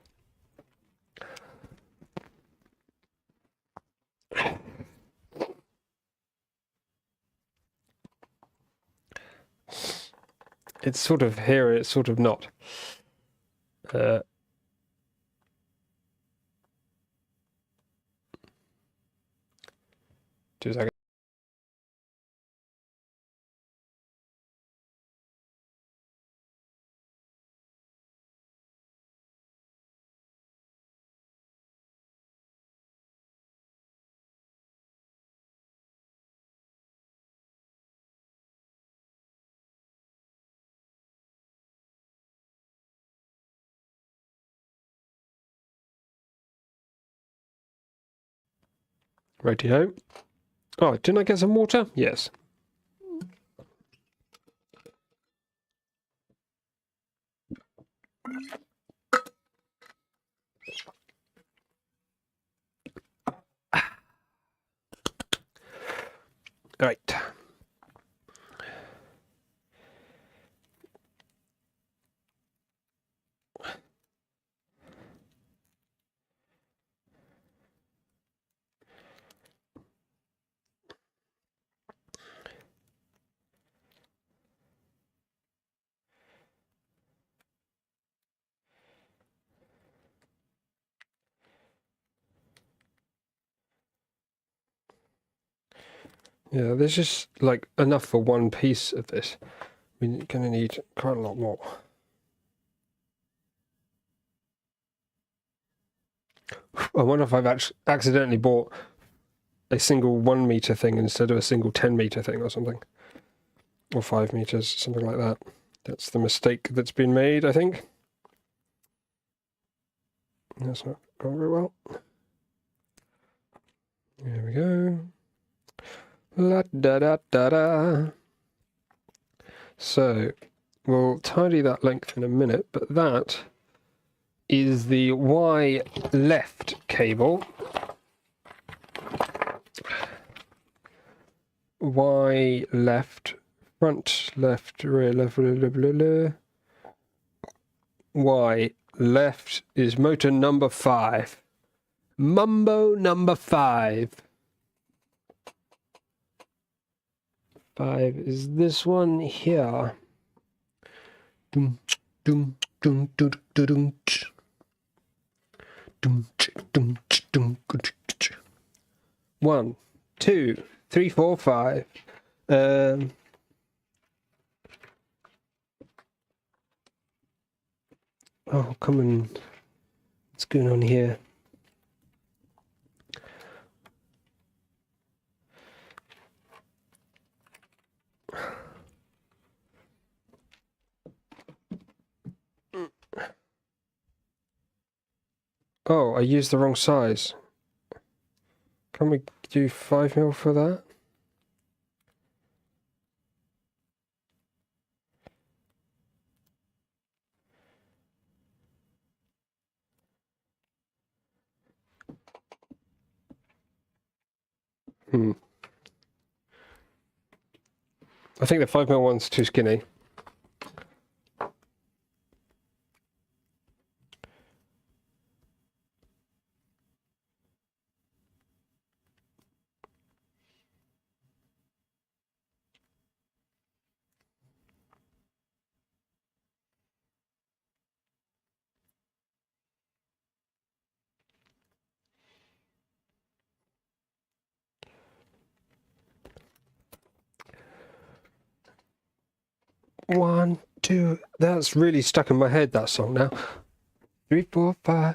It's sort of here, it's sort of not. Two seconds. Righty-ho. Oh, didn't I get some water? Yes. All right. Yeah, there's just like enough for one piece of this. We're going to need quite a lot more. I wonder if I've accidentally bought a single 1 meter thing instead of a single 10 meter thing or something. Or 5 meters, something like that. That's the mistake that's been made, I think. That's not gone very well. There we go. La da da da da. So, we'll tidy that length in a minute, but that is the Y left cable. Y left, front left, rear left, blah, blah, blah, blah. Y left is motor number 5. Mumbo number 5. 5 is this one here. Dum, dum, dum, dum, dum, dum, dum, dum, dum, dum. 1, 2, 3, 4, 5. Oh, come on. What's going on here? Oh, I used the wrong size. Can we do 5mm for that? I think the 5mm one's too skinny. One, two. That's really stuck in my head, that song now. 3, 4, 5.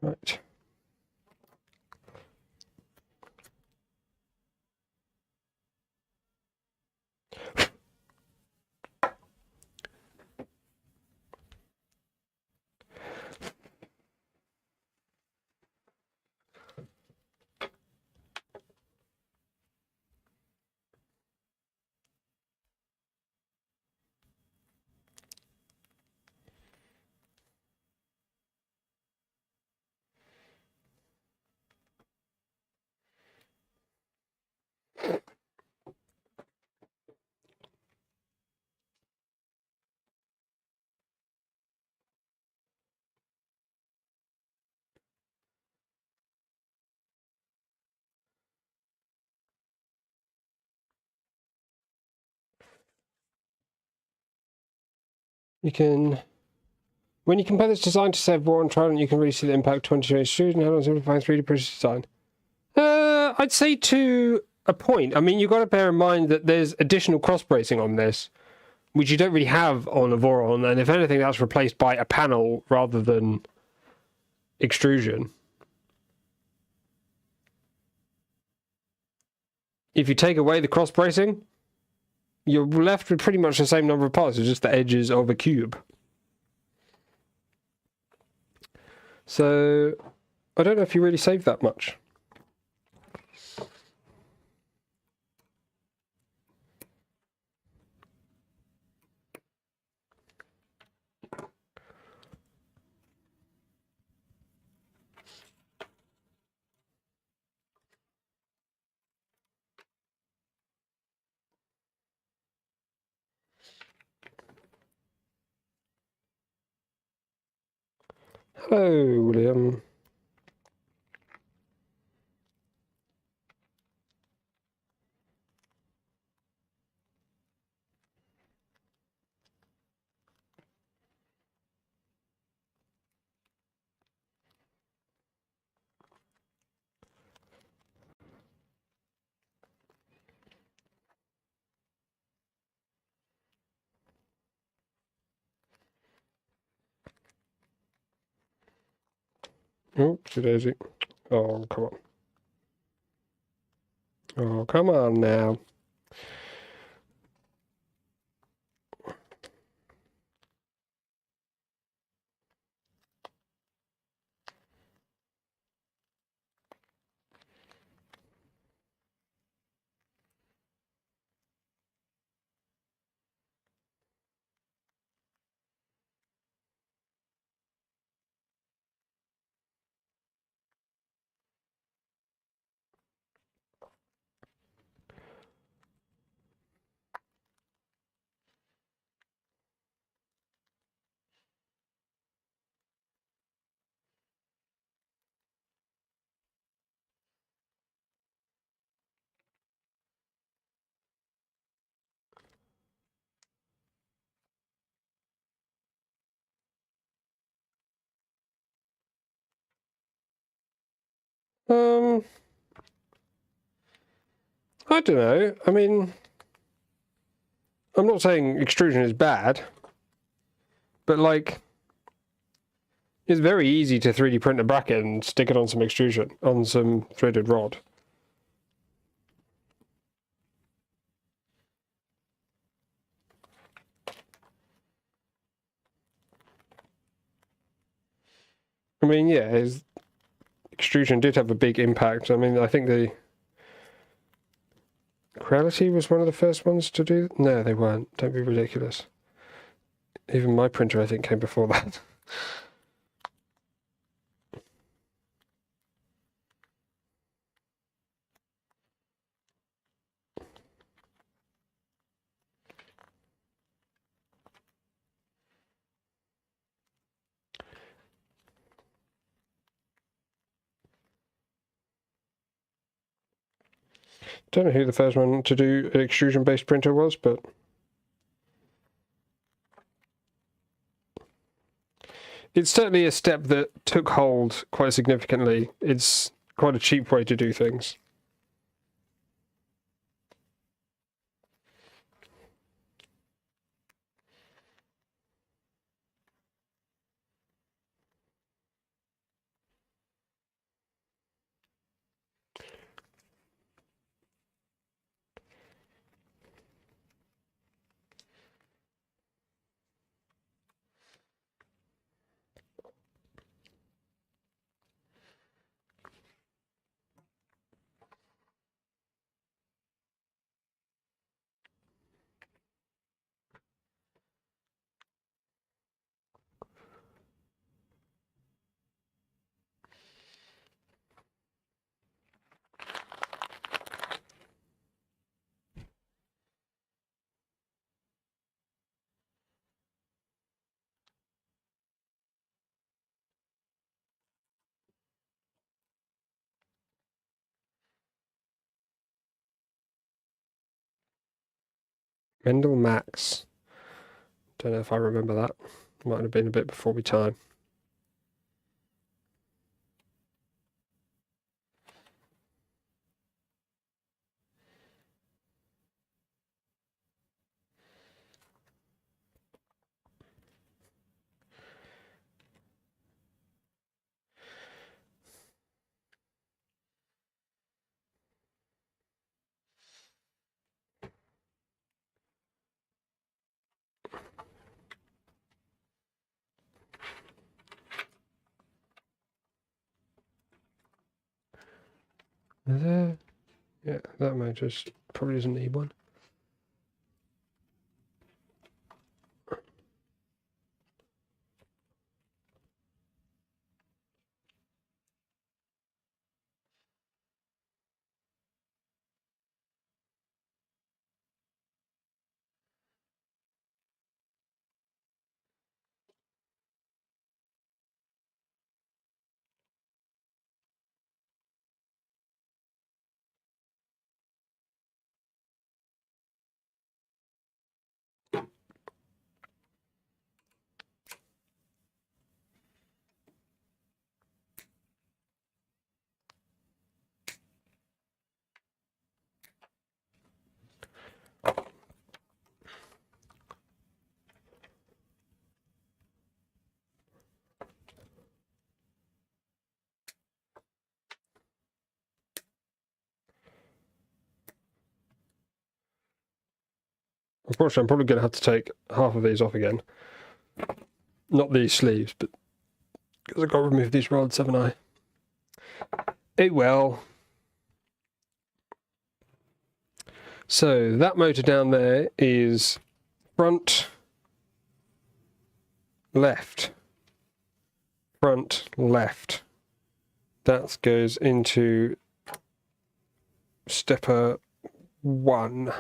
Right. You can, when you compare this design to Save War and Trident, you can really see the impact 2020 extrusion and how to simplify 3D printed design. I'd say to a point. I mean, you've got to bear in mind that there's additional cross bracing on this, which you don't really have on a Voron, and if anything, that's replaced by a panel rather than extrusion. If you take away the cross bracing, you're left with pretty much the same number of parts. It's just the edges of a cube. So I don't know if you really save that much. Hello, William. Oopsie daisy. Oh, come on. Oh, come on now. I don't know. I mean, I'm not saying extrusion is bad, but like, it's very easy to 3D print a bracket and stick it on some extrusion, on some threaded rod. I mean, yeah, extrusion did have a big impact. I mean, I think the Creality was one of the first ones to do. No, they weren't. Don't be ridiculous. Even my printer, I think, came before that. Don't know who the first one to do an extrusion-based printer was, but it's certainly a step that took hold quite significantly. It's quite a cheap way to do things. Mendel Max. Don't know if I remember that. Might have been a bit before my time. Is there? Yeah, that might just probably doesn't need one. Unfortunately, I'm probably going to have to take half of these off again. Not these sleeves, but because I've got to remove these rods, haven't I? It will. So that motor down there is front, left, front, left. That goes into stepper 1.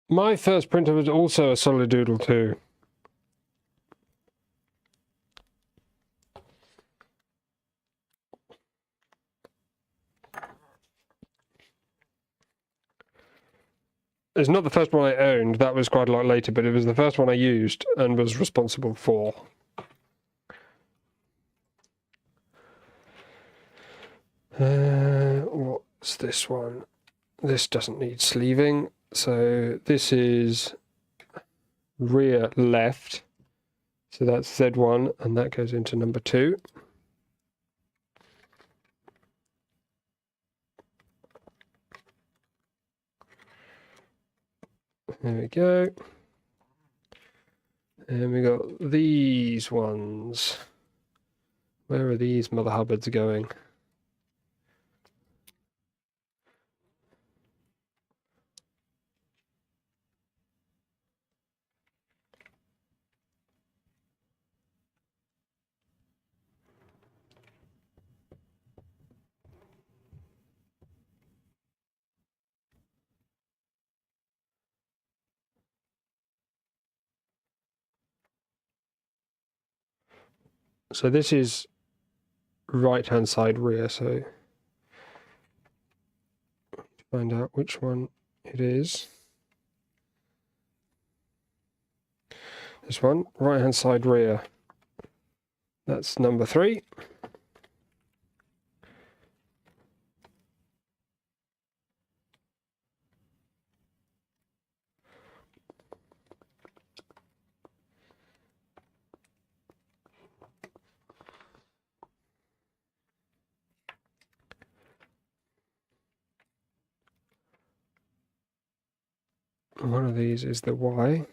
My first printer was also a solid doodle too. It's not the first one I owned, that was quite a lot later, but it was the first one I used and was responsible for. What's this one? This doesn't need sleeving, so this is rear left, so that's Z1, and that goes into number 2. There we go. And we got these ones. Where are these mother hubbards going? So this is right-hand side rear, so find out which one it is. This one, right-hand side rear. That's number 3. One of these is the Y.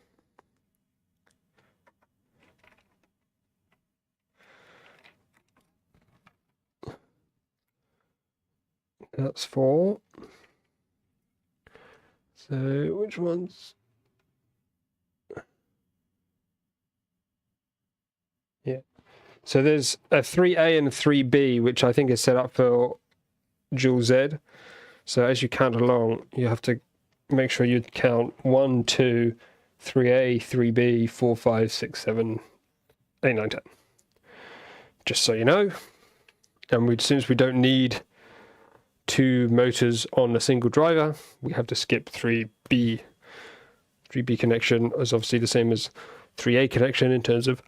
That's 4. So which one's? Yeah. So there's a 3A and a 3B, which I think is set up for dual Z. So as you count along, you have to make sure you count 1, 2, 3A, 3B, 4, 5, 6, 7, 8, 9, 10. Just so you know. And since we don't need 2 motors on a single driver, we have to skip 3B. 3B connection is obviously the same as 3A connection in terms of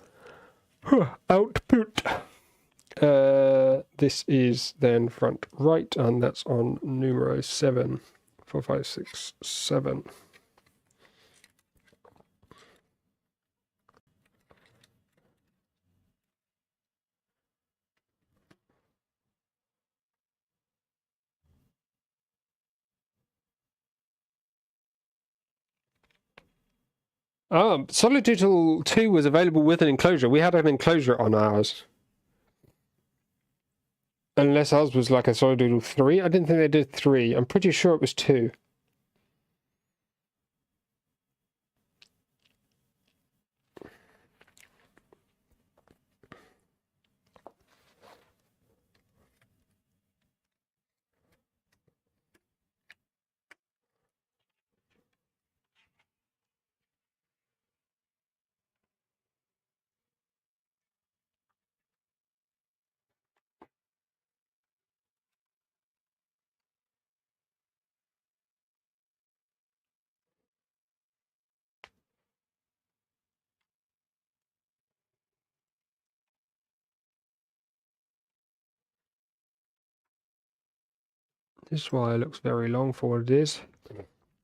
output. This is then front right, and that's on numero 7. 4, 5, 6, 7. Solid Doodle 2 was available with an enclosure. We had an enclosure on ours. Unless ours was like a Solid Doodle 3. I didn't think they did 3. I'm pretty sure it was 2. This wire looks very long for what it is.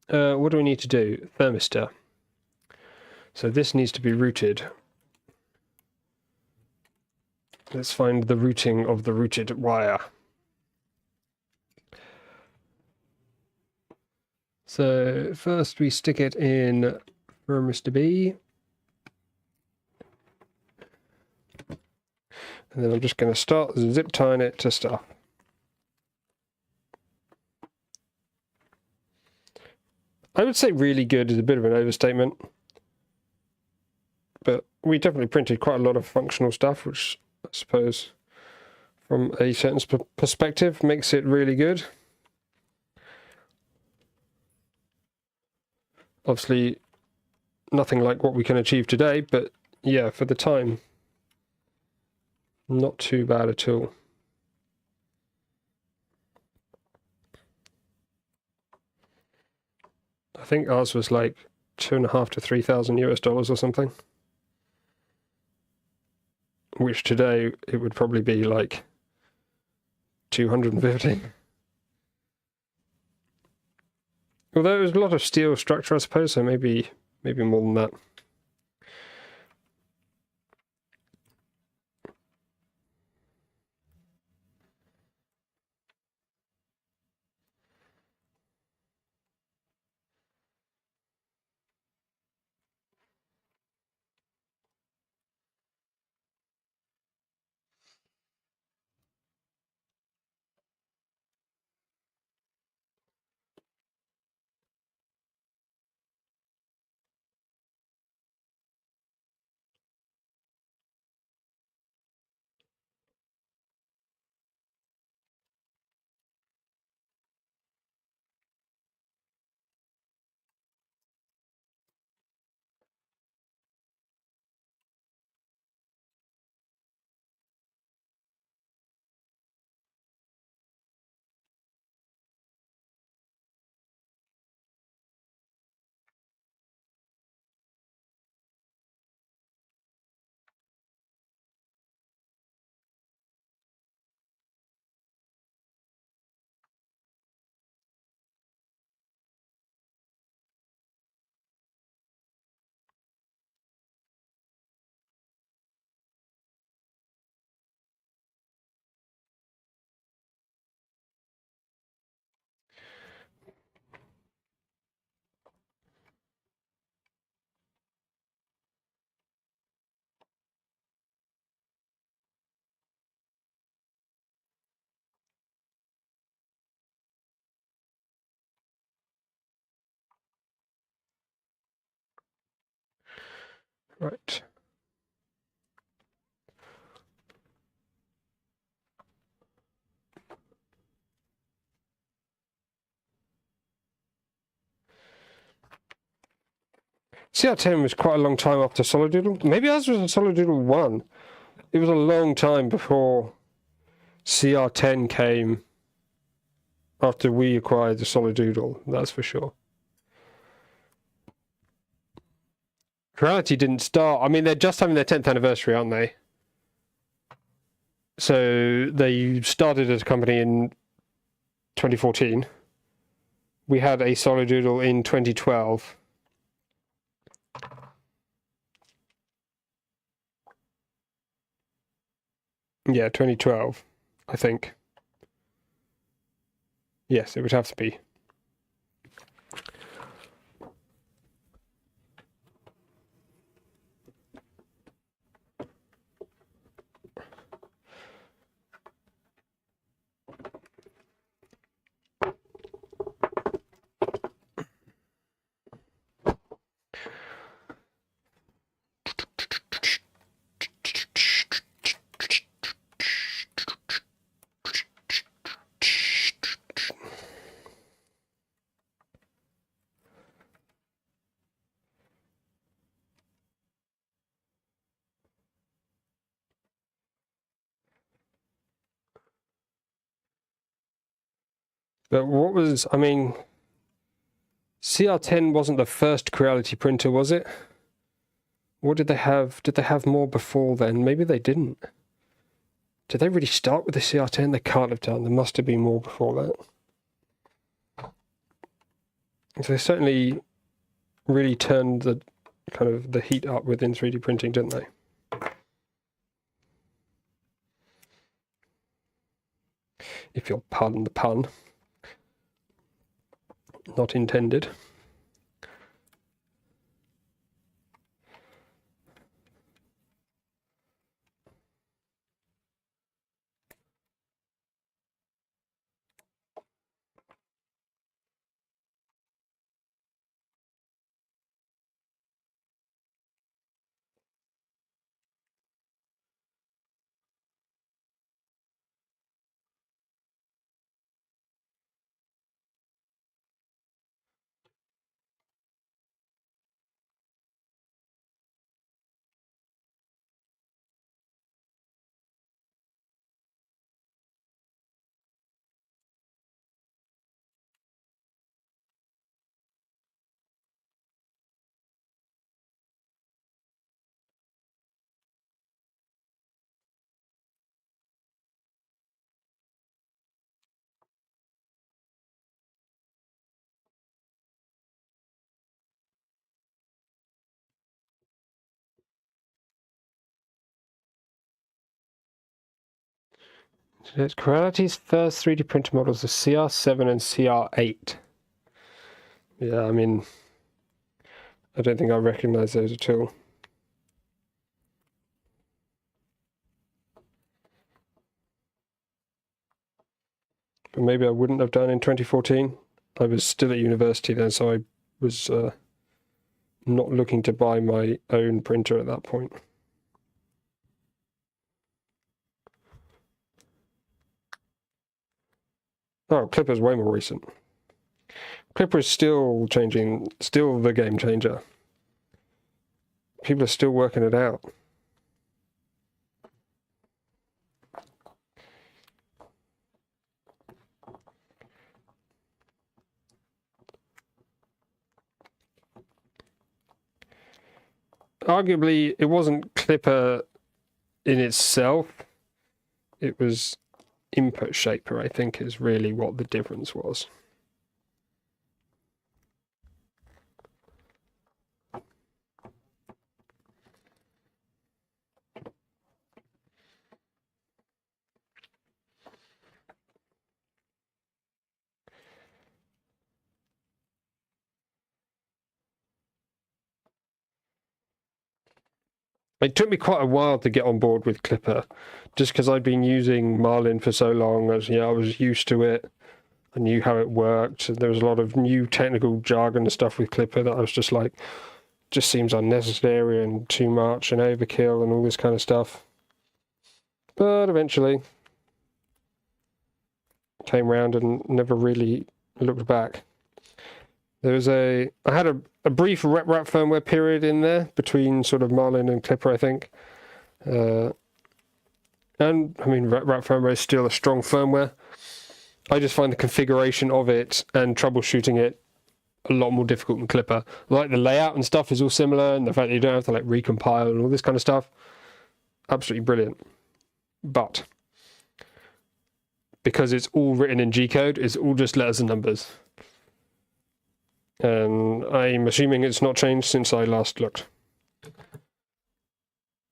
What do we need to do? Thermistor. So this needs to be routed. Let's find the routing of the routed wire. So first we stick it in thermistor B. And then I'm just going to start zip tying it to stuff. I would say really good is a bit of an overstatement. But we definitely printed quite a lot of functional stuff, which I suppose from a certain perspective makes it really good. Obviously nothing like what we can achieve today, but yeah, for the time, not too bad at all. I think ours was like $2,500 to $3,000 or something. Which today it would probably be like 250. Although it was a lot of steel structure, I suppose, so maybe more than that. Right. CR10 was quite a long time after Solidoodle. Maybe ours was a Solidoodle 1. It was a long time before CR10 came after we acquired the Solidoodle, that's for sure. Reality didn't start. I mean, they're just having their 10th anniversary, aren't they? So they started as a company in 2014. We had a Solidoodle in 2012. Yeah, 2012, I think. Yes, it would have to be. But what was, I mean, CR10 wasn't the first Creality printer, was it? What did they have? Did they have more before then? Maybe they didn't. Did they really start with the CR10? They can't have done. There must have been more before that. So they certainly really turned the kind of the heat up within 3D printing, didn't they? If you'll pardon the pun. Not intended. So it's Creality's first 3D printer models are CR7 and CR8. Yeah, I mean, I don't think I recognize those at all. But maybe I wouldn't have done in 2014. I was still at university then, so I was not looking to buy my own printer at that point. Oh, Clipper's way more recent. Clipper is still changing, still the game changer. People are still working it out. Arguably, it wasn't Clipper in itself. It was Input Shaper, I think, is really what the difference was. It took me quite a while to get on board with Clipper, just because I'd been using Marlin for so long. As I was used to it. I knew how it worked. And there was a lot of new technical jargon and stuff with Clipper that I was just like, just seems unnecessary and too much and overkill and all this kind of stuff. But eventually came round and never really looked back. There was I had a brief RepRap firmware period in there between sort of Marlin and Clipper, I think. And I mean, RepRap firmware is still a strong firmware. I just find the configuration of it and troubleshooting it a lot more difficult than Clipper. Like the layout and stuff is all similar, and the fact that you don't have to like recompile and all this kind of stuff, absolutely brilliant. But because it's all written in G code, it's all just letters and numbers. And I'm assuming it's not changed since I last looked.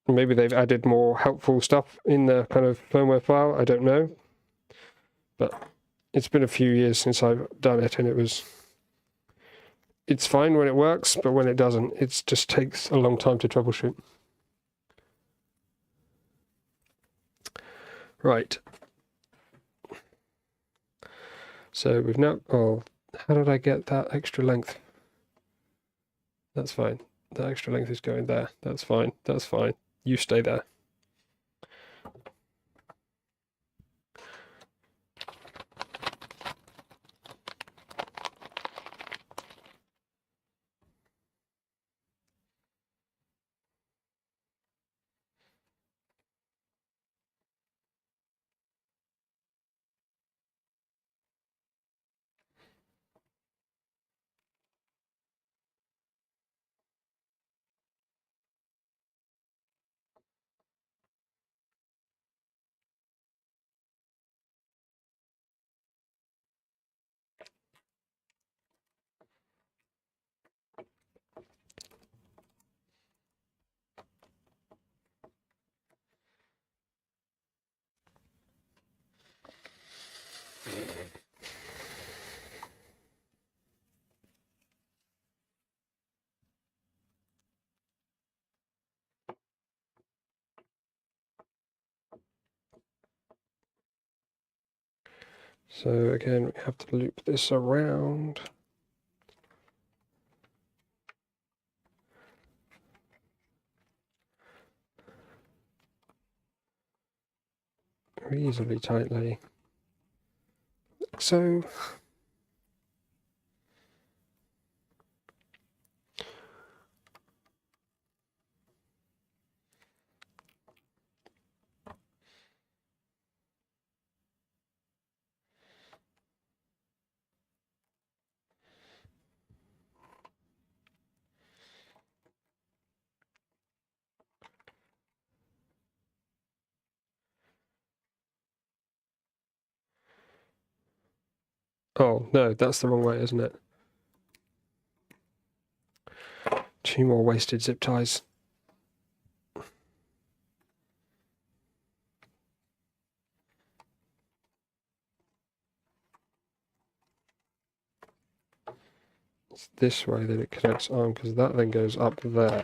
Maybe they've added more helpful stuff in the kind of firmware file, I don't know. But it's been a few years since I've done it, and it's fine when it works, but when it doesn't, it just takes a long time to troubleshoot. Right. So we've now, how did I get that extra length? That's fine. That extra length is going there. That's fine. That's fine. You stay there. So again, we have to loop this around. Reasonably tightly. So oh no, that's the wrong way, isn't it? 2 more wasted zip ties. It's this way that it connects on, because that then goes up there.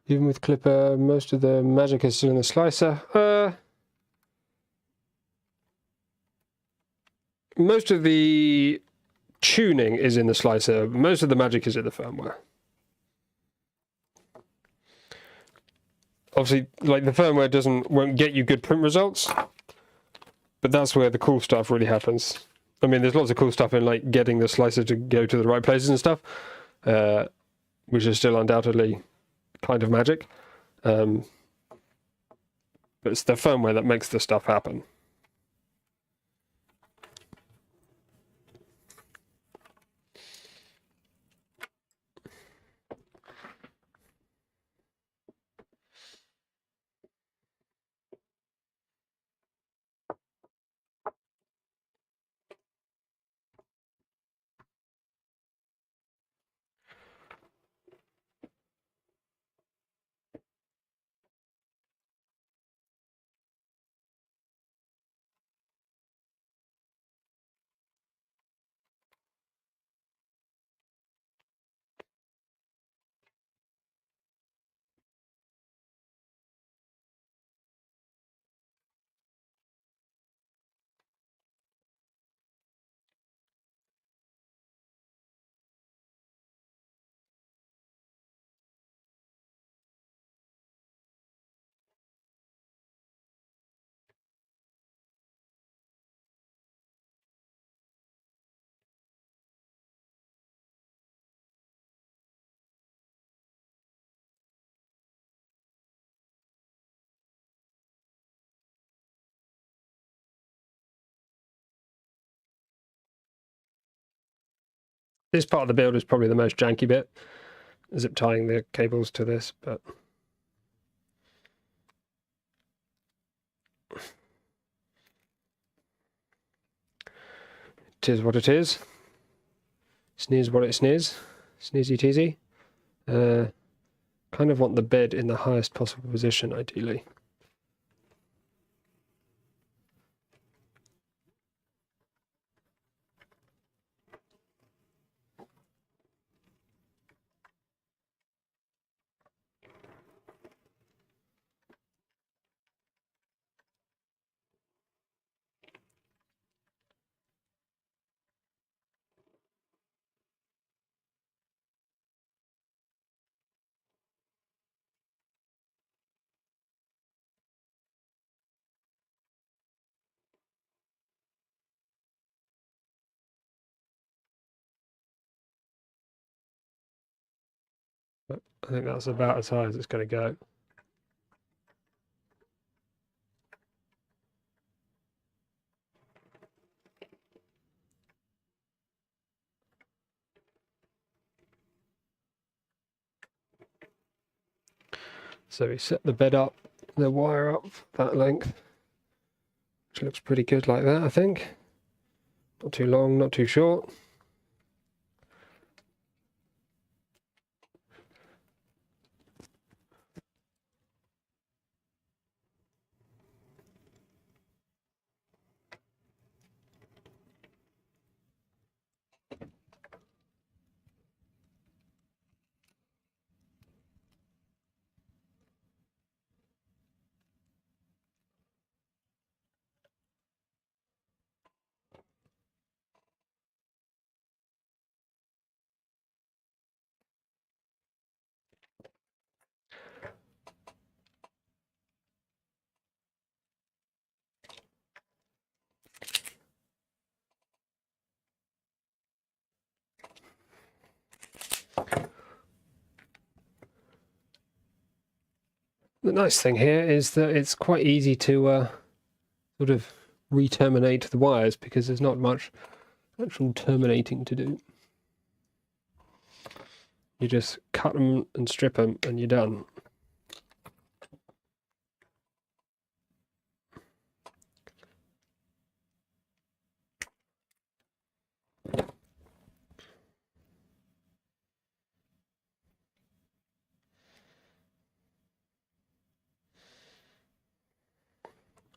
Even with Clipper, most of the magic is still in the slicer. Most of the tuning is in the slicer. Most of the magic is in the firmware. Obviously, like, the firmware won't get you good print results, but that's where the cool stuff really happens. I mean, there's lots of cool stuff in, like, getting the slicer to go to the right places and stuff, which is still undoubtedly kind of magic. But it's the firmware that makes the stuff happen. This part of the build is probably the most janky bit, zip tying the cables to this, but it is what it is. Sneeze what it sneeze. Sneezy teasy. Kind of want the bed in the highest possible position, ideally. But I think that's about as high as it's going to go. So we set the bed up, the wire up that length, which looks pretty good like that, I think. Not too long, not too short. The nice thing here is that it's quite easy to sort of re-terminate the wires because there's not much actual terminating to do. You just cut them and strip them and you're done.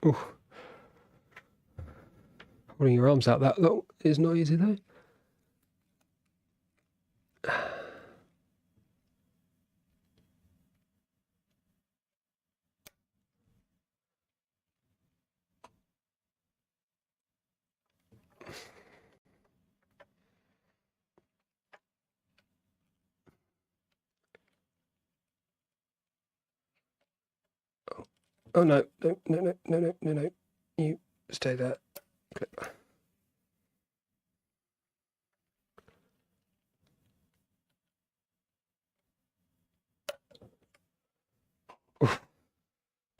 Ooh. Holding your arms out that long is not easy though. Oh no, no, no, no, no, no, no, no. You stay there. Clip.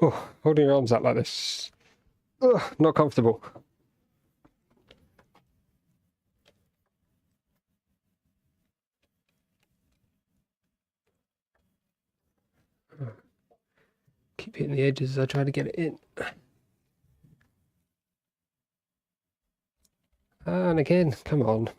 Oh, holding your arms out like this. Ugh, not comfortable. Keep hitting the edges as I try to get it in. And again, come on.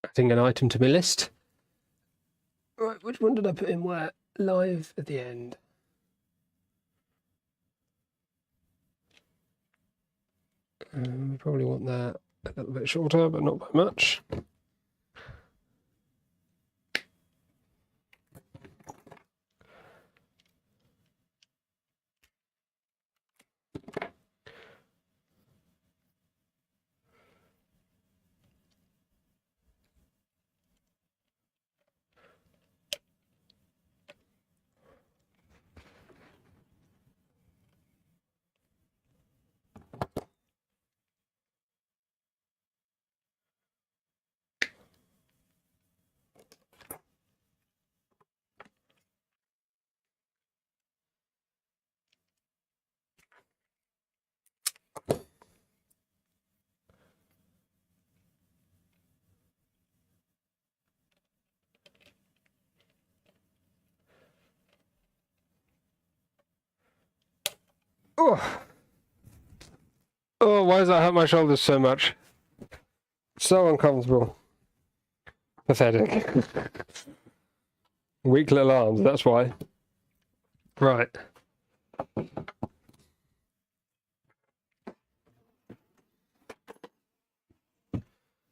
Adding an item to my list. Right, which one did I put in where? Live at the end. We probably want that a little bit shorter, but not by much. Oh, oh, why does that hurt my shoulders so much? So uncomfortable. Pathetic. Weak little arms, that's why. Right.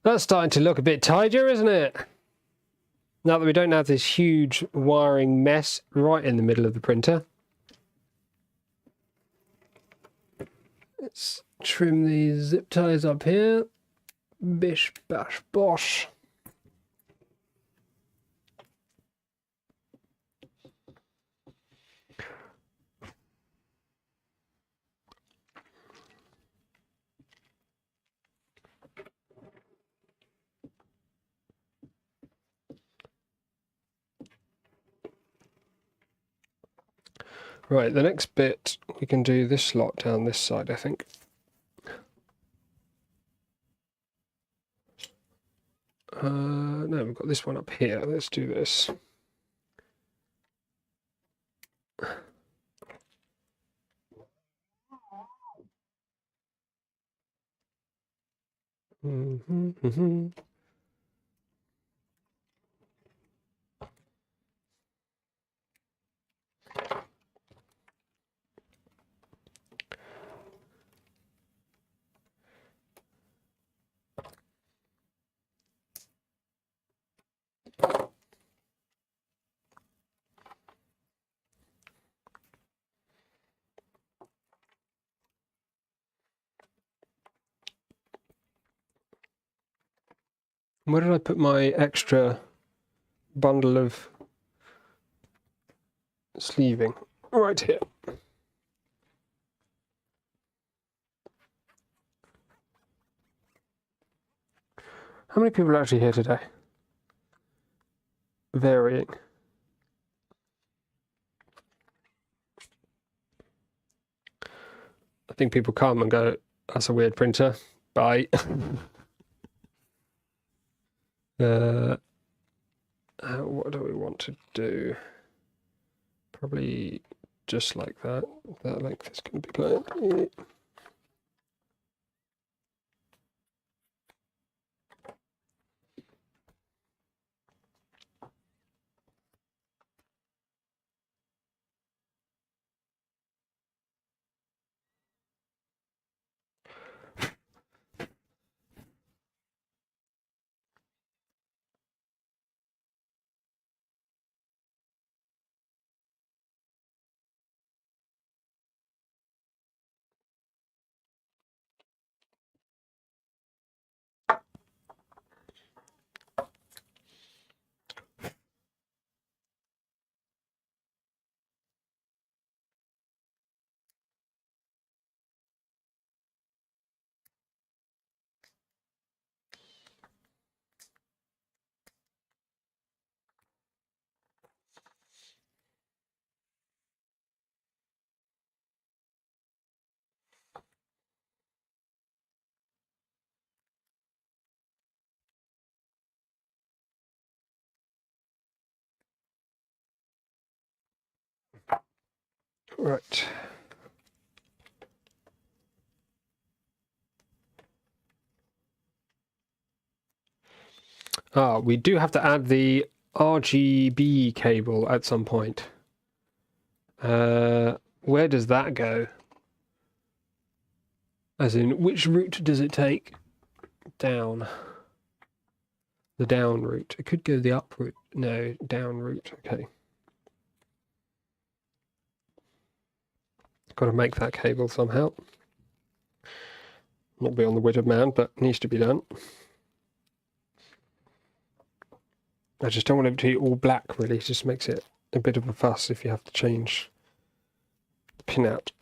That's starting to look a bit tidier, isn't it? Now that we don't have this huge wiring mess right in the middle of the printer. Let's trim these zip ties up here. Bish, bash, bosh. Right, the next bit, we can do this slot down this side, I think. put this one up here. Let's do this. Where did I put my extra bundle of sleeving? Right here. How many people are actually here today? Varying. I think people come and go, that's a weird printer. Bye. What do we want to do? Probably just like that. That length is going to be playing. Right. We do have to add the RGB cable at some point. Where does that go? As in, which route does it take? Down. The down route. It could go the up route. No, down route. Okay. Got to make that cable somehow. Not beyond the wit of man, but needs to be done. I just don't want it to be all black, really. It just makes it a bit of a fuss if you have to change the pin out.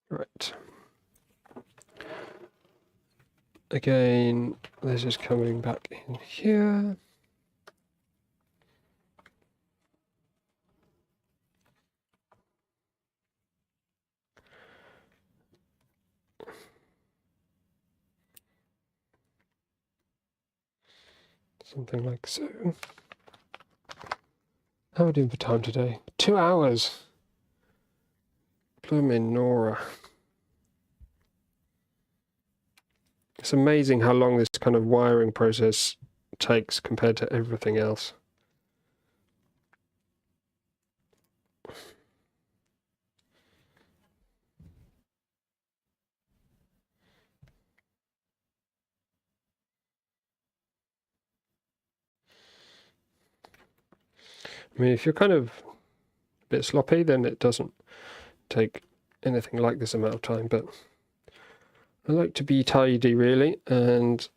Right. Again, this is coming back in here. Something like so. How are we doing for time today? 2 hours. Blooming Nora. It's amazing how long this kind of wiring process takes compared to everything else. I mean, if you're kind of a bit sloppy, then it doesn't take anything like this amount of time, but I like to be tidy, really, and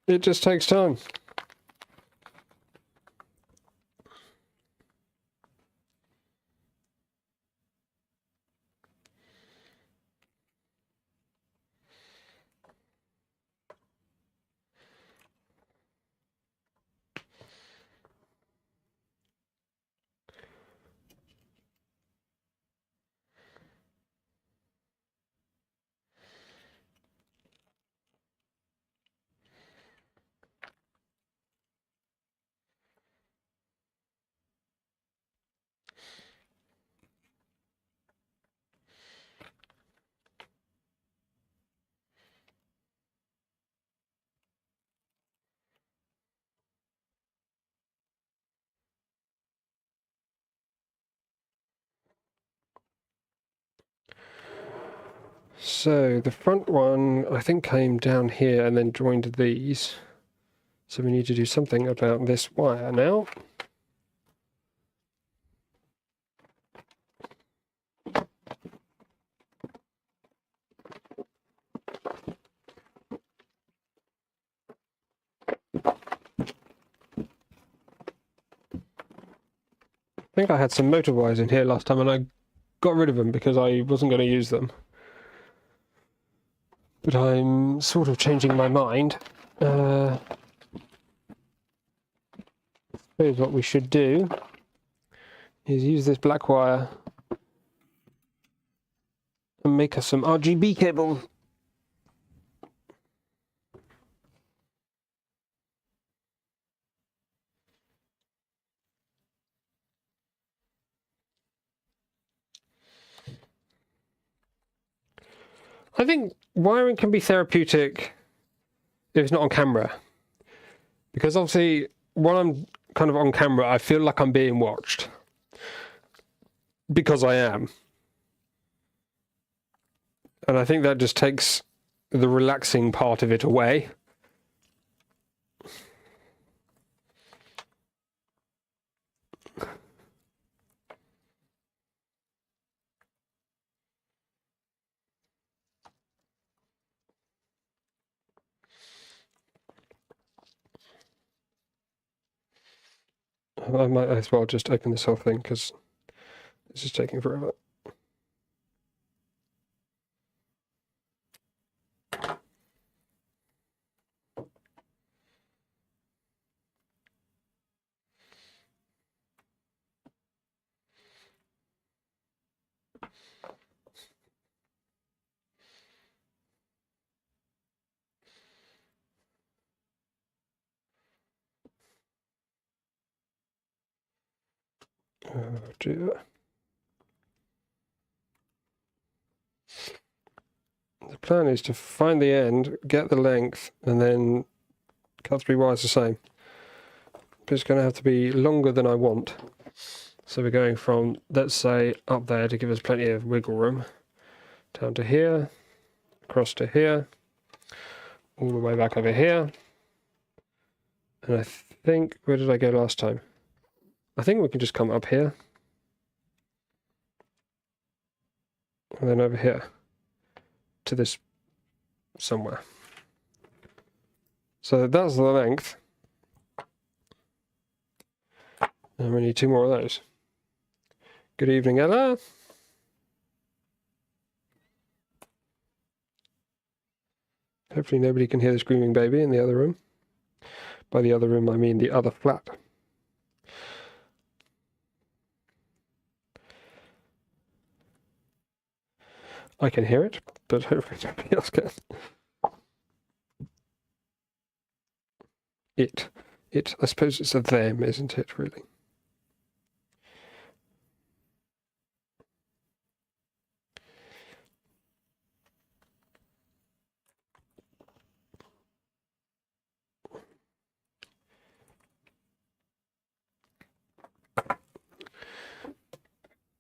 it just takes time. So the front one, I think, came down here and then joined these. So we need to do something about this wire now. I think I had some motor wires in here last time and I got rid of them because I wasn't going to use them. But I'm sort of changing my mind. I suppose what we should do is use this black wire and make us some RGB cable. I think wiring can be therapeutic if it's not on camera. Because obviously, when I'm kind of on camera, I feel like I'm being watched. Because I am. And I think that just takes the relaxing part of it away. I might as well just open this whole thing because this is taking forever. Oh dear. The plan is to find the end, get the length, and then cut 3 wires the same. But it's going to have to be longer than I want. So we're going from, let's say, up there to give us plenty of wiggle room, down to here, across to here, all the way back over here. And I think, where did I go last time? I think we can just come up here. And then over here to this somewhere. So that's the length. And we need 2 more of those. Good evening, Ella. Hopefully nobody can hear the screaming baby in the other room. By the other room, I mean the other flat. I can hear it, but hopefully nobody else can. It. I suppose it's a them, isn't it, really?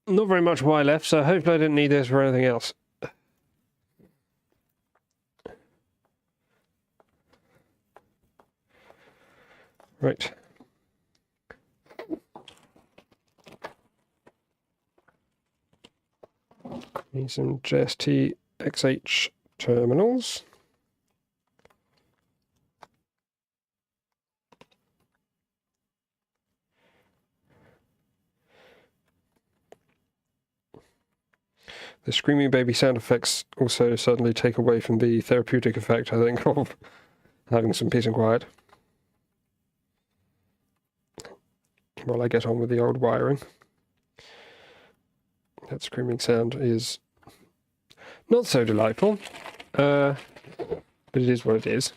Not very much Y left, so hopefully I didn't need this for anything else. Right. Need some JST XH terminals. The screaming baby sound effects also suddenly take away from the therapeutic effect, I think, of having some peace and quiet while I get on with the old wiring. That screaming sound is not so delightful, but it is what it is.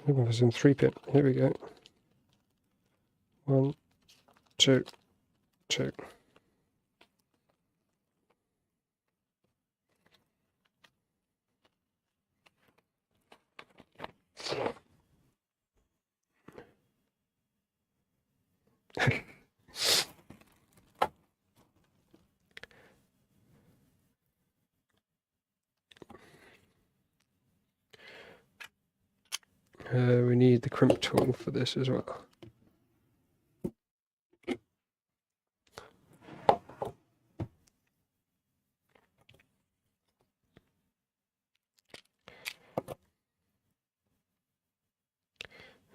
Looking for some 3-pin. Here we go. 1, 2, 2. We need the crimp tool for this as well.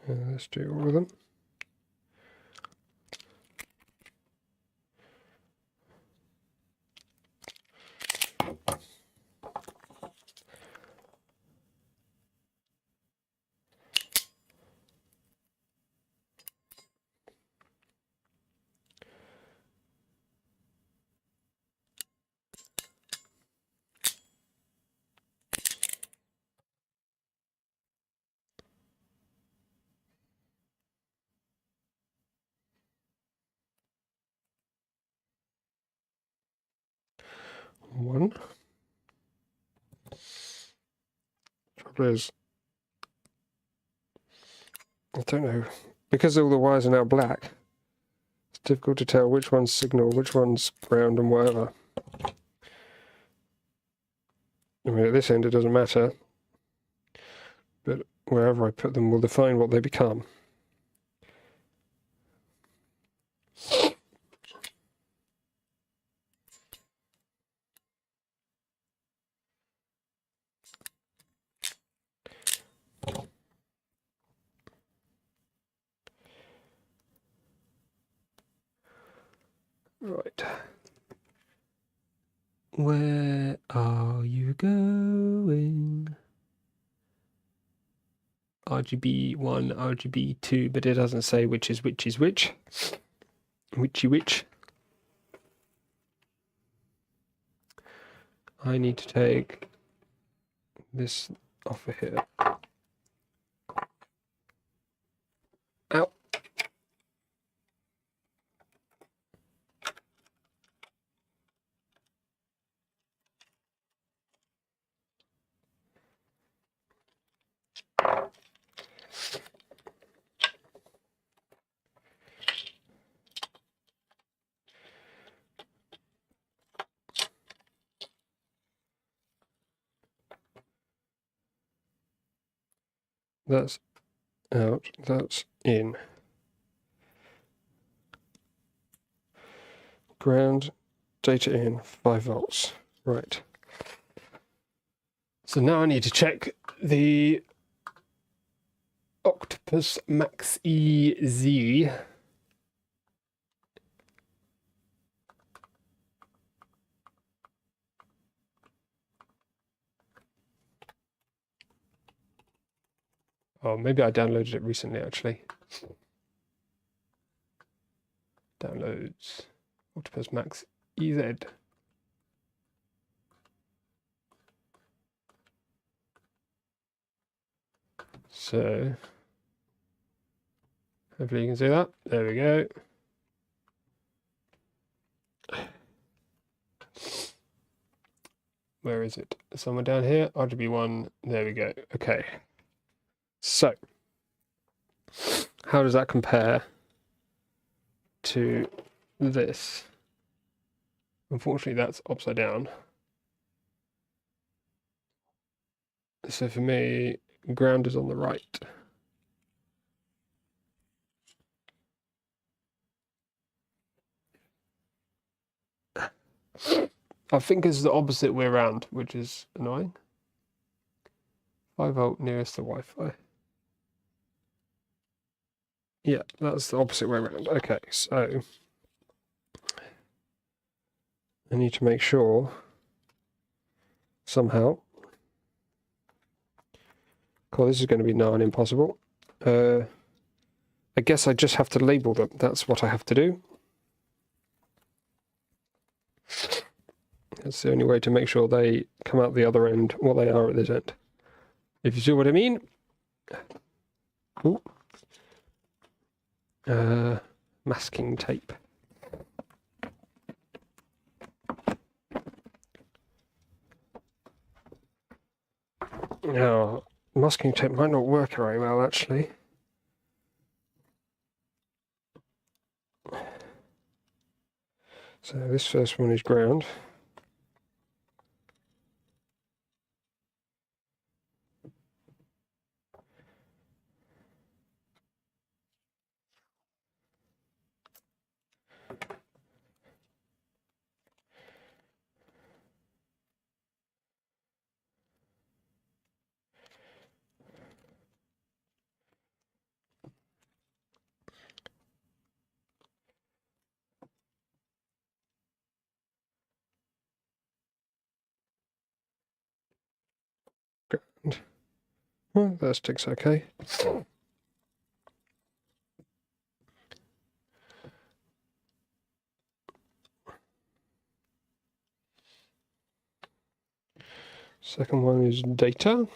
Let's do all of them. One. Trouble is, I don't know, because all the wires are now black, it's difficult to tell which one's signal, which one's ground and whatever. I mean, at this end it doesn't matter, but wherever I put them will define what they become. Right. Where are you going? RGB1, RGB2, but it doesn't say which is which is which. Whichy which. I need to take this off of here. Ow. That's out, that's in. Ground, data in, 5 volts. Right. So now I need to check the Octopus Max EZ. Oh, maybe I downloaded it recently, actually. Downloads. Octopus Max EZ. So, hopefully you can see that. There we go. Where is it? Somewhere down here. RGB1. There we go. Okay. So, how does that compare to this? Unfortunately, that's upside down. So for me, ground is on the right. I think it's the opposite way around, which is annoying. 5 volt nearest the Wi-Fi. Yeah, that's the opposite way around. Okay, so I need to make sure somehow. Cool, this is going to be nigh on impossible. I guess I just have to label them. That's what I have to do. That's the only way to make sure they come out the other end, what they are at this end. If you see what I mean. Ooh. Masking tape. Now, masking tape might not work very well, actually. So this first one is ground. Ground. Well, that sticks okay. Second one is data.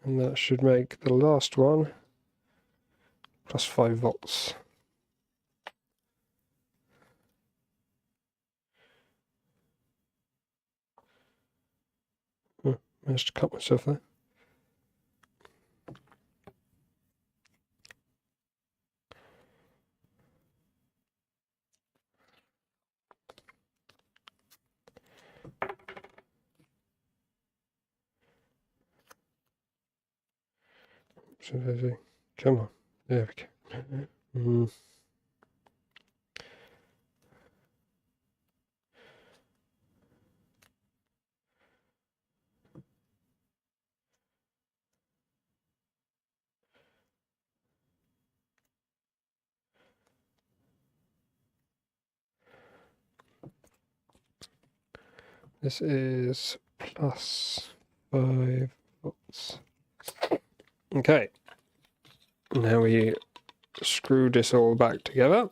And that should make the last one plus 5 volts. Managed to cut myself there. Come on. There we go. This is plus 5 volts. Okay. Now we screw this all back together.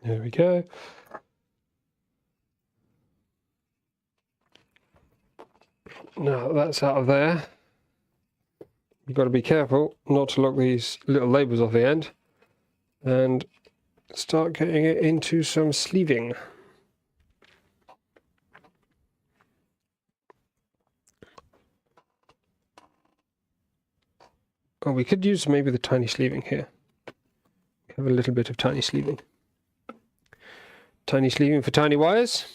There we go. Now that that's out of there, you've got to be careful not to lock these little labels off the end and start getting it into some sleeving. Oh, we could use maybe the tiny sleeving here. Have a little bit of tiny sleeving. Tiny sleeving for tiny wires.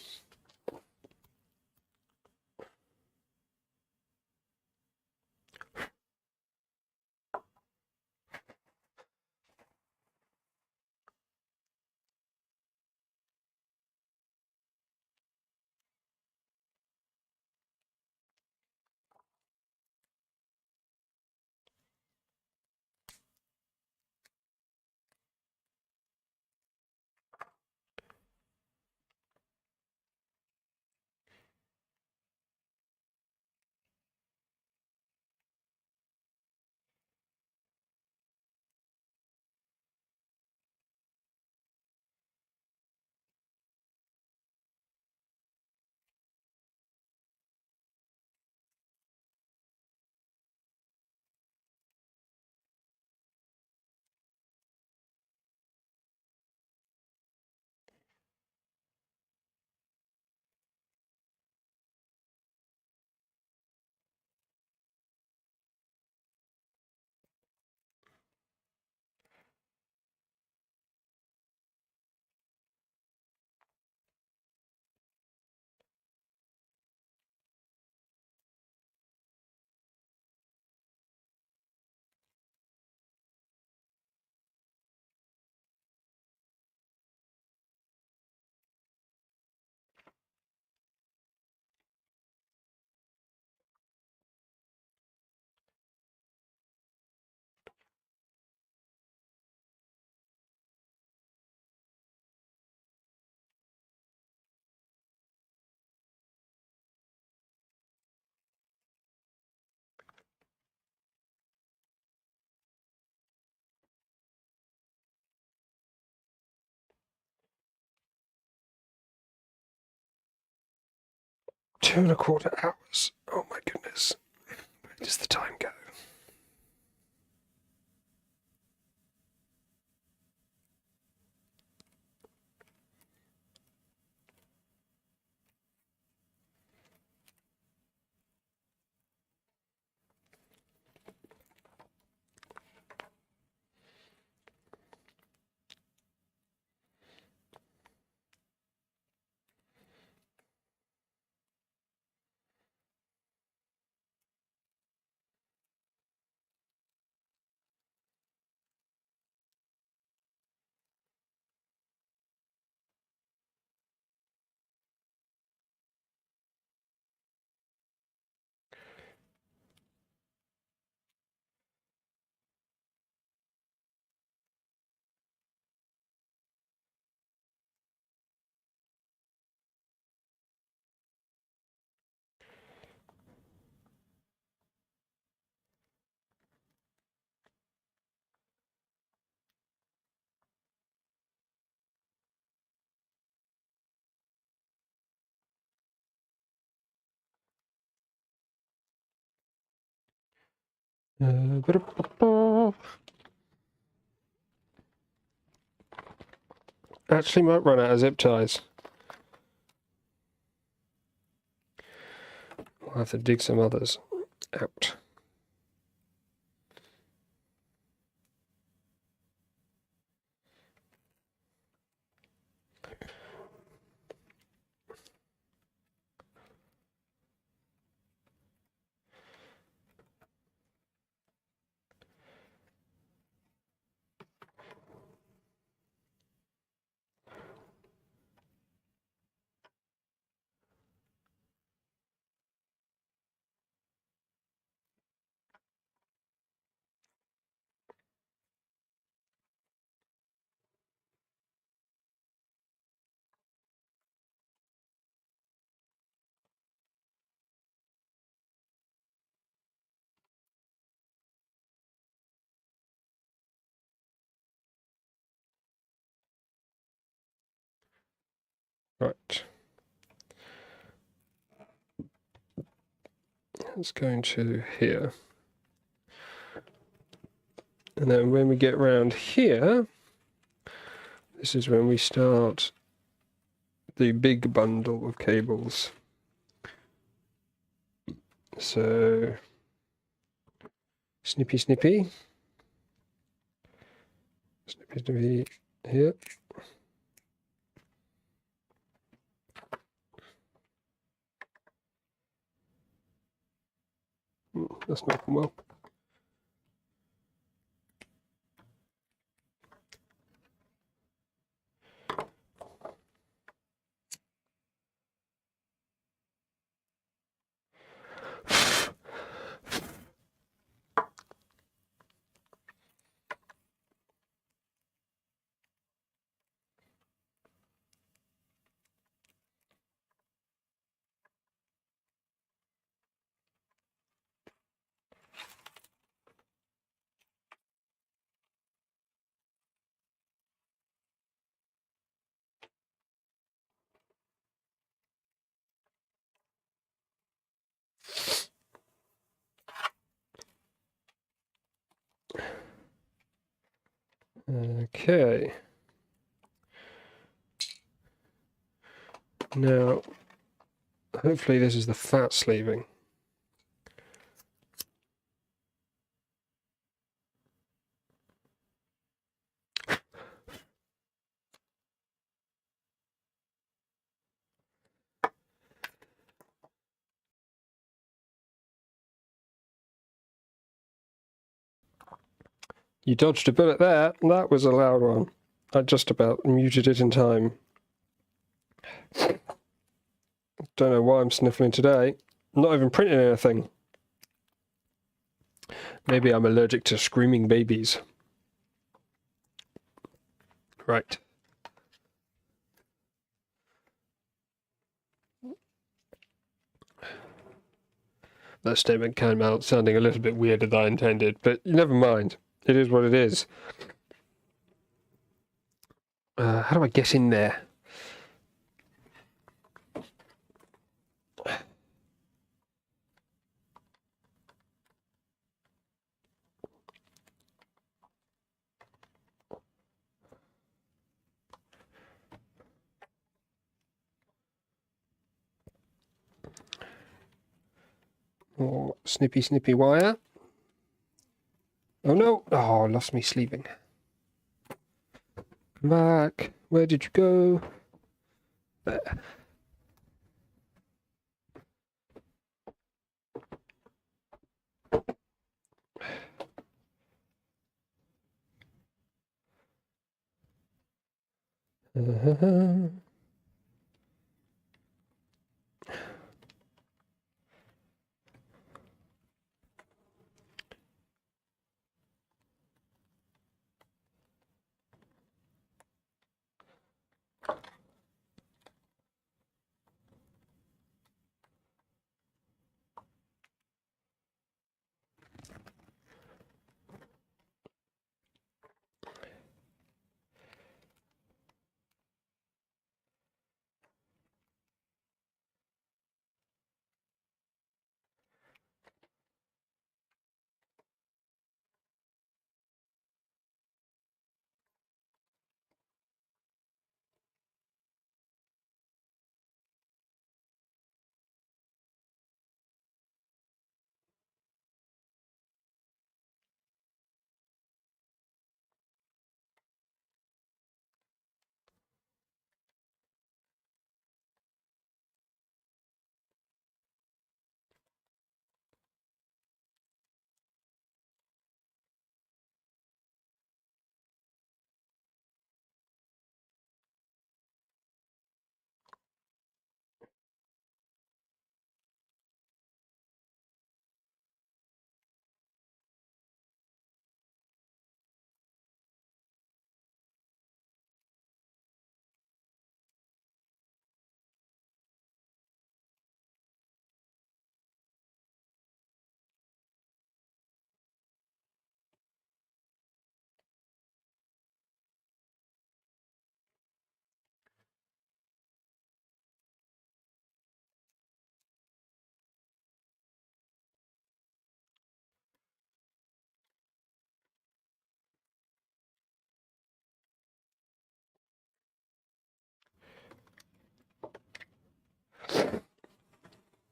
Two and a quarter hours. Oh my goodness. Where does the time go? Actually might run out of zip ties. I'll have to dig some others out. Right. Let's go into here. And then when we get round here, this is when we start the big bundle of cables. So, snippy, snippy. Snippy, snippy here. That's not going well. Okay. Now, hopefully this is the fat sleeving. You dodged a bullet there. That was a loud one. I just about muted it in time. Don't know why I'm sniffling today. I'm not even printing anything. Maybe I'm allergic to screaming babies. Right. That statement came out sounding a little bit weirder than I intended, but never mind. It is what it is. How do I get in there? Oh, snippy, snippy wire. Oh no! Oh, I lost me sleeving. Come back. Where did you go? There.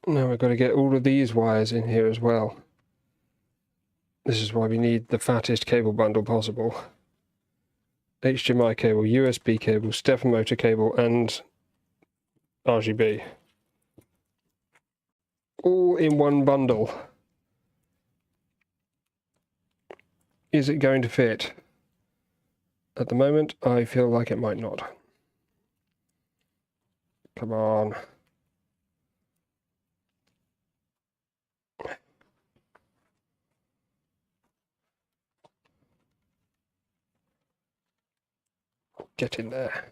Now we've got to get all of these wires in here as well. This is why we need the fattest cable bundle possible. HDMI cable, USB cable, stepper motor cable, and RGB. All in one bundle. Is it going to fit? At the moment, I feel like it might not. Come on. Get in there.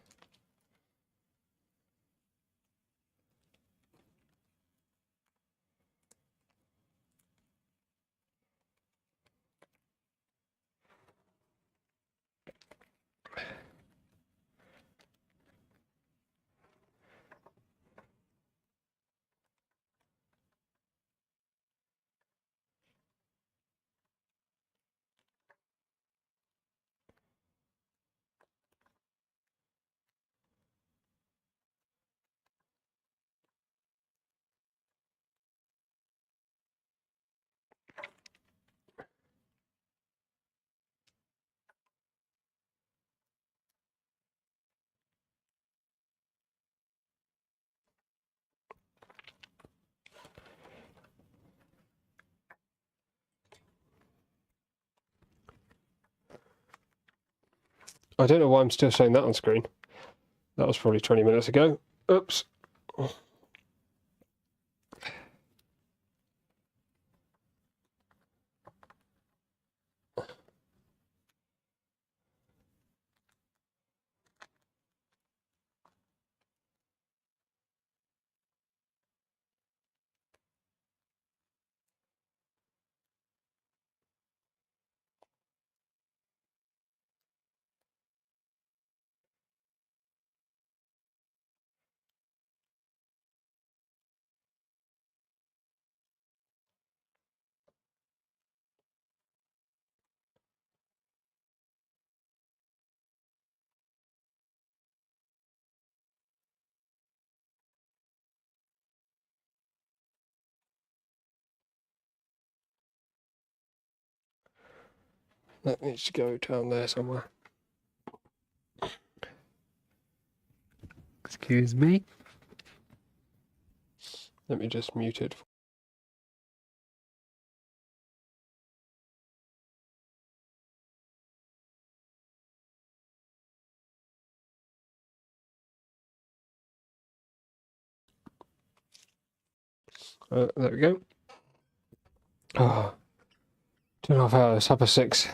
I don't know why I'm still showing that on screen. That was probably 20 minutes ago. Oops. That needs to go down there somewhere. Excuse me. Let me just mute it. There we go. Ah, 2.5 hours, upper 6.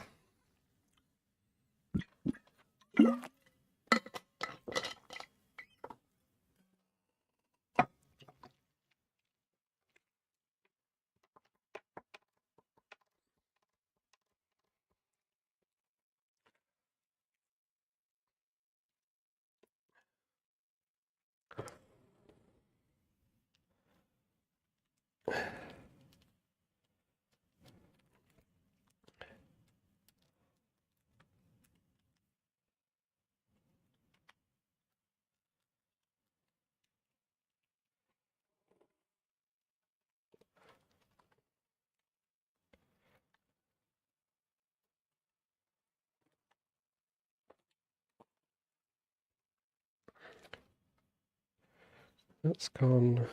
That's gone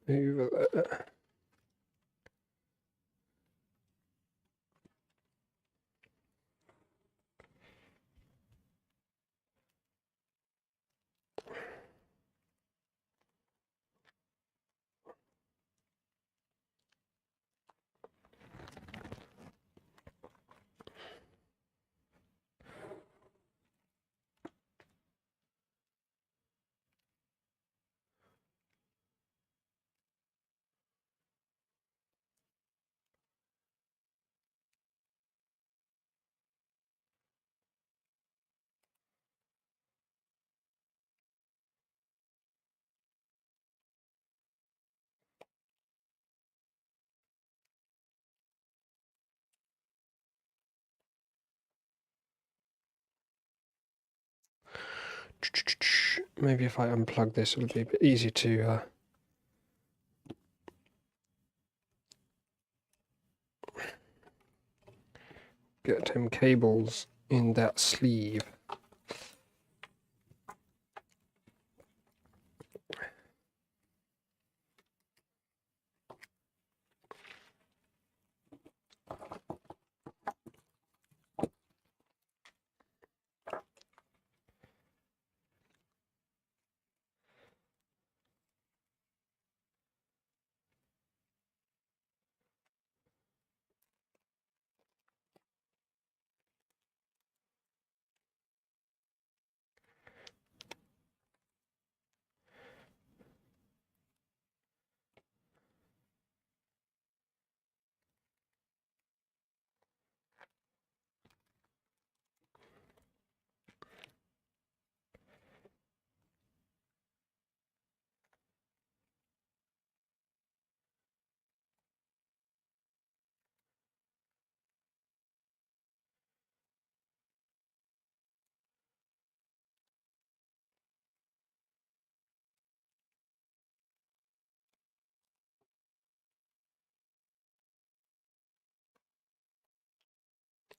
over there. Maybe if I unplug this, it'll be a bit easier to get him cables in that sleeve.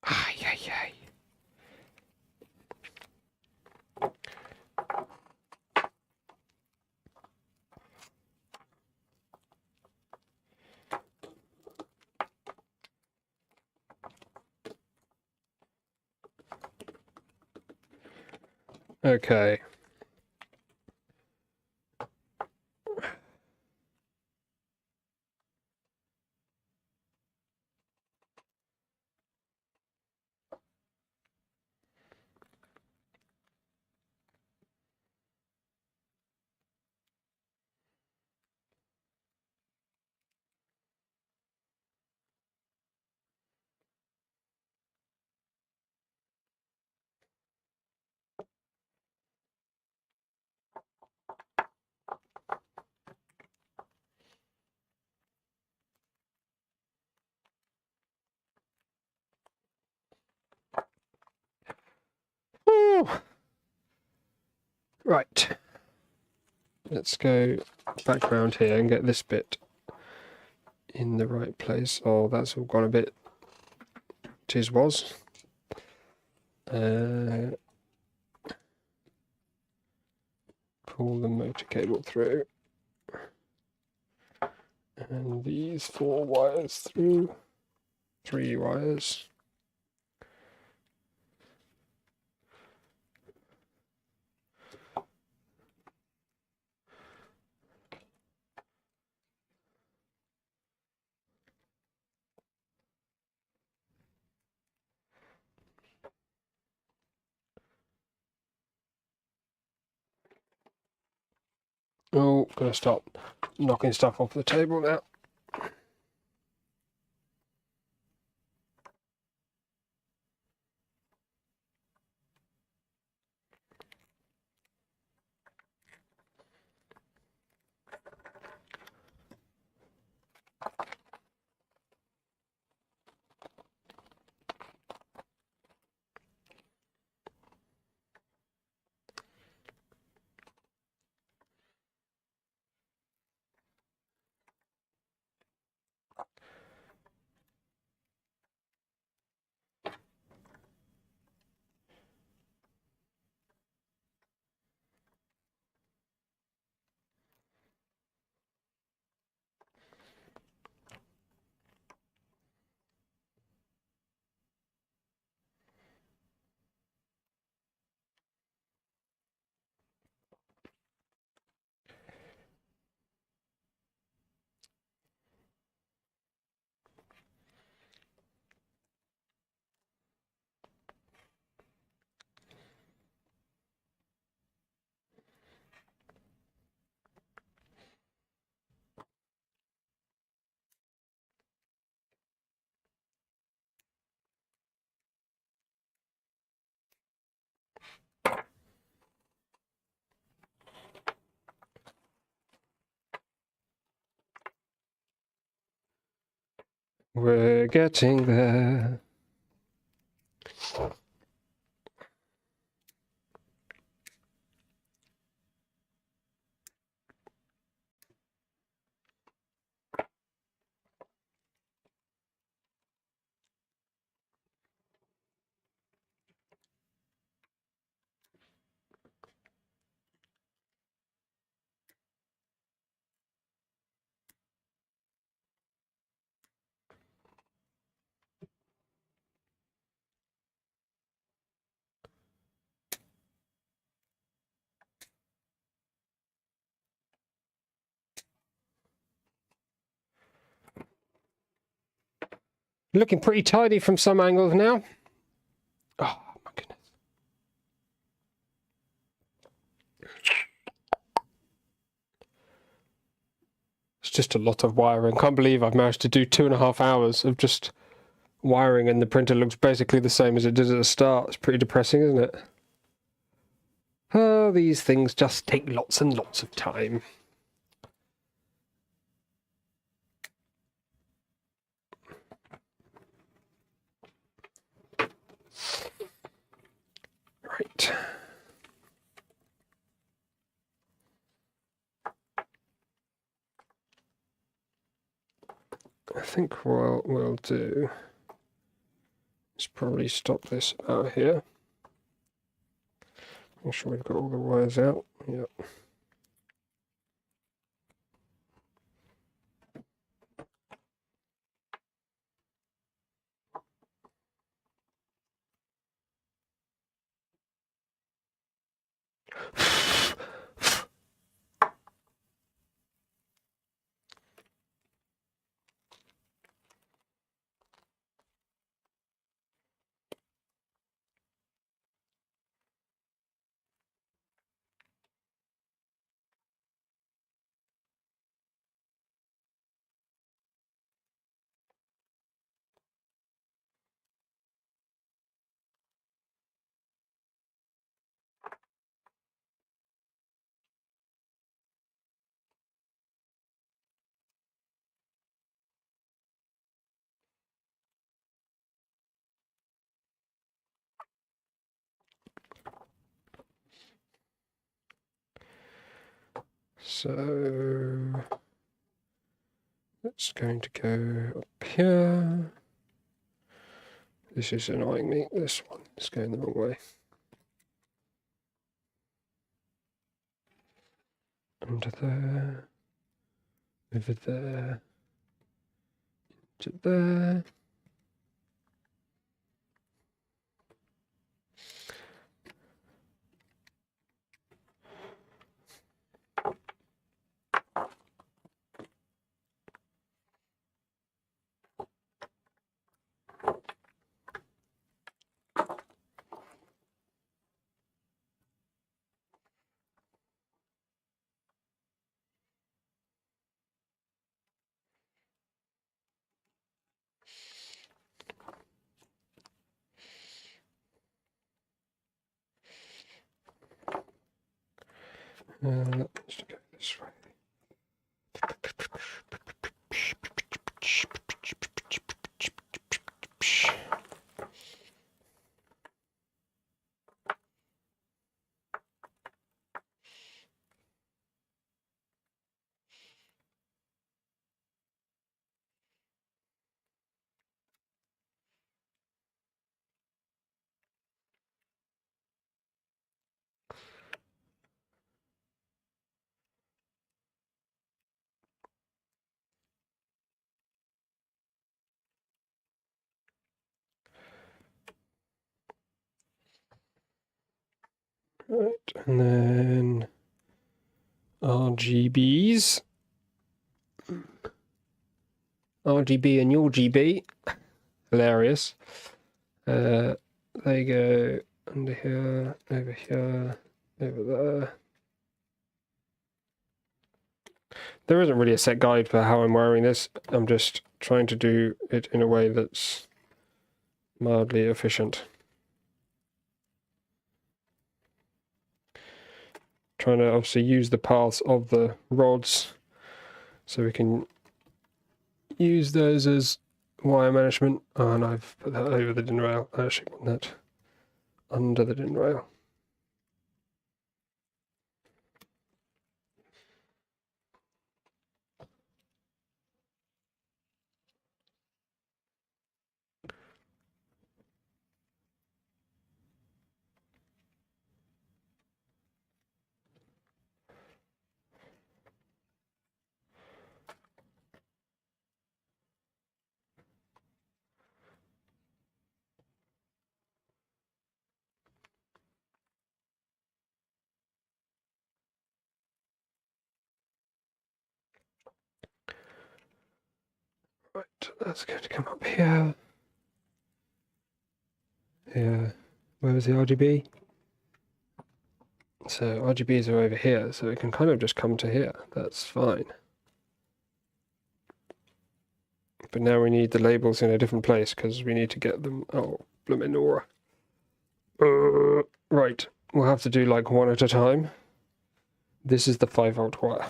Ay, ay, ay. Okay. Woo. Right. Let's go back around here and get this bit in the right place. Oh, that's all gone a bit. Tis was. Pull the motor cable through. And these 4 wires through. 3 wires. Oh, gotta stop knocking stuff off the table now. We're getting there. Looking pretty tidy from some angles now. Oh my goodness. It's just a lot of wiring. Can't believe I've managed to do 2.5 hours of just wiring and the printer looks basically the same as it did at the start. It's pretty depressing, isn't it? Oh, these things just take lots and lots of time. Right. I think what we'll do is probably stop this out here. Make sure we've got all the wires out. Yep. So it's going to go up here. This is annoying me. This one is going the wrong way. Under there. Over there. To there. Let's go this way. Right, and then RGBs. RGB and your GB. Hilarious. They go under here, over there. There isn't really a set guide for how I'm wiring this. I'm just trying to do it in a way that's mildly efficient. Trying to obviously use the paths of the rods so we can use those as wire management. Oh, and I've put that over the DIN rail. I actually want that under the DIN rail. Right, that's going to come up here. where was the RGB? So RGBs are over here, so it can kind of just come to here. That's fine. But now we need the labels in a different place because we need to get them. Oh, Bluminora. Right, we'll have to do like one at a time. This is the 5-volt wire.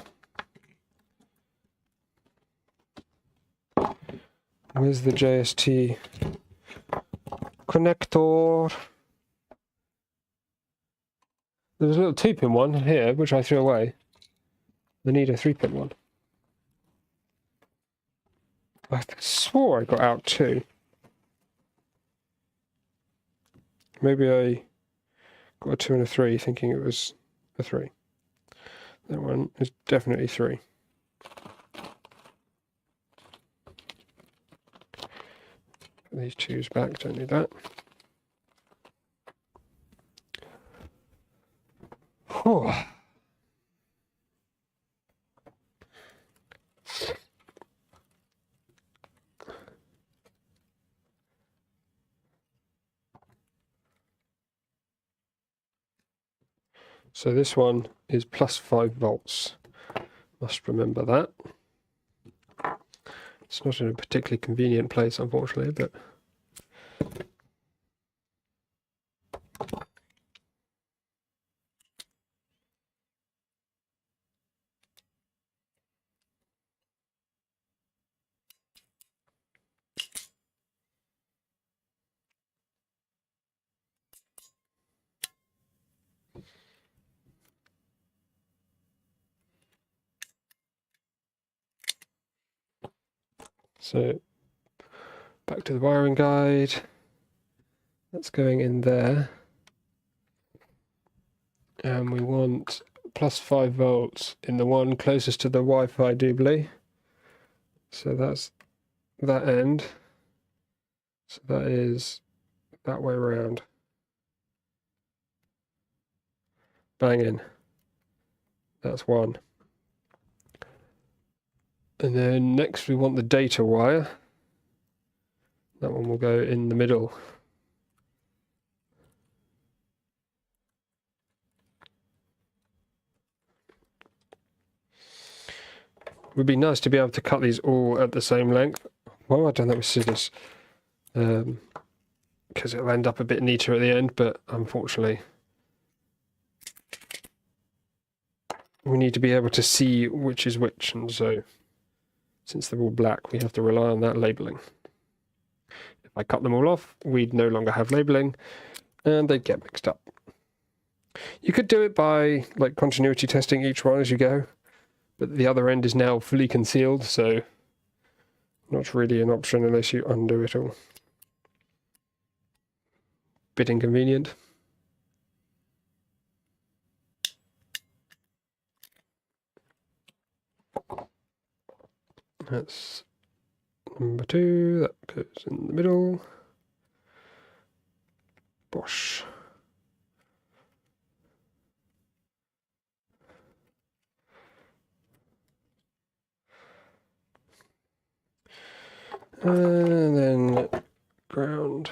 Where's the JST connector? There's a little 2-pin one here, which I threw away. I need a 3-pin one. I swore I got out 2. Maybe I got a 2 and a 3, thinking it was a 3. That one is definitely 3. Put these 2s back, don't need that. Whew. So this one is plus 5 volts. Must remember that. It's not in a particularly convenient place, unfortunately, but so back to the wiring guide. That's going in there. And we want plus 5 volts in the one closest to the Wi-Fi doobly. So that's that end. So that is that way around. Bang in. That's one. And then next we want the data wire. That one will go in the middle. It would be nice to be able to cut these all at the same length. Why have I done that with scissors? Because it'll end up a bit neater at the end, but unfortunately we need to be able to see which is which, and so since they're all black, we have to rely on that labeling. If I cut them all off, we'd no longer have labeling, and they'd get mixed up. You could do it by like continuity testing each one as you go, but the other end is now fully concealed, so not really an option unless you undo it all. Bit inconvenient. That's number 2, that goes in the middle. Bosh. And then ground.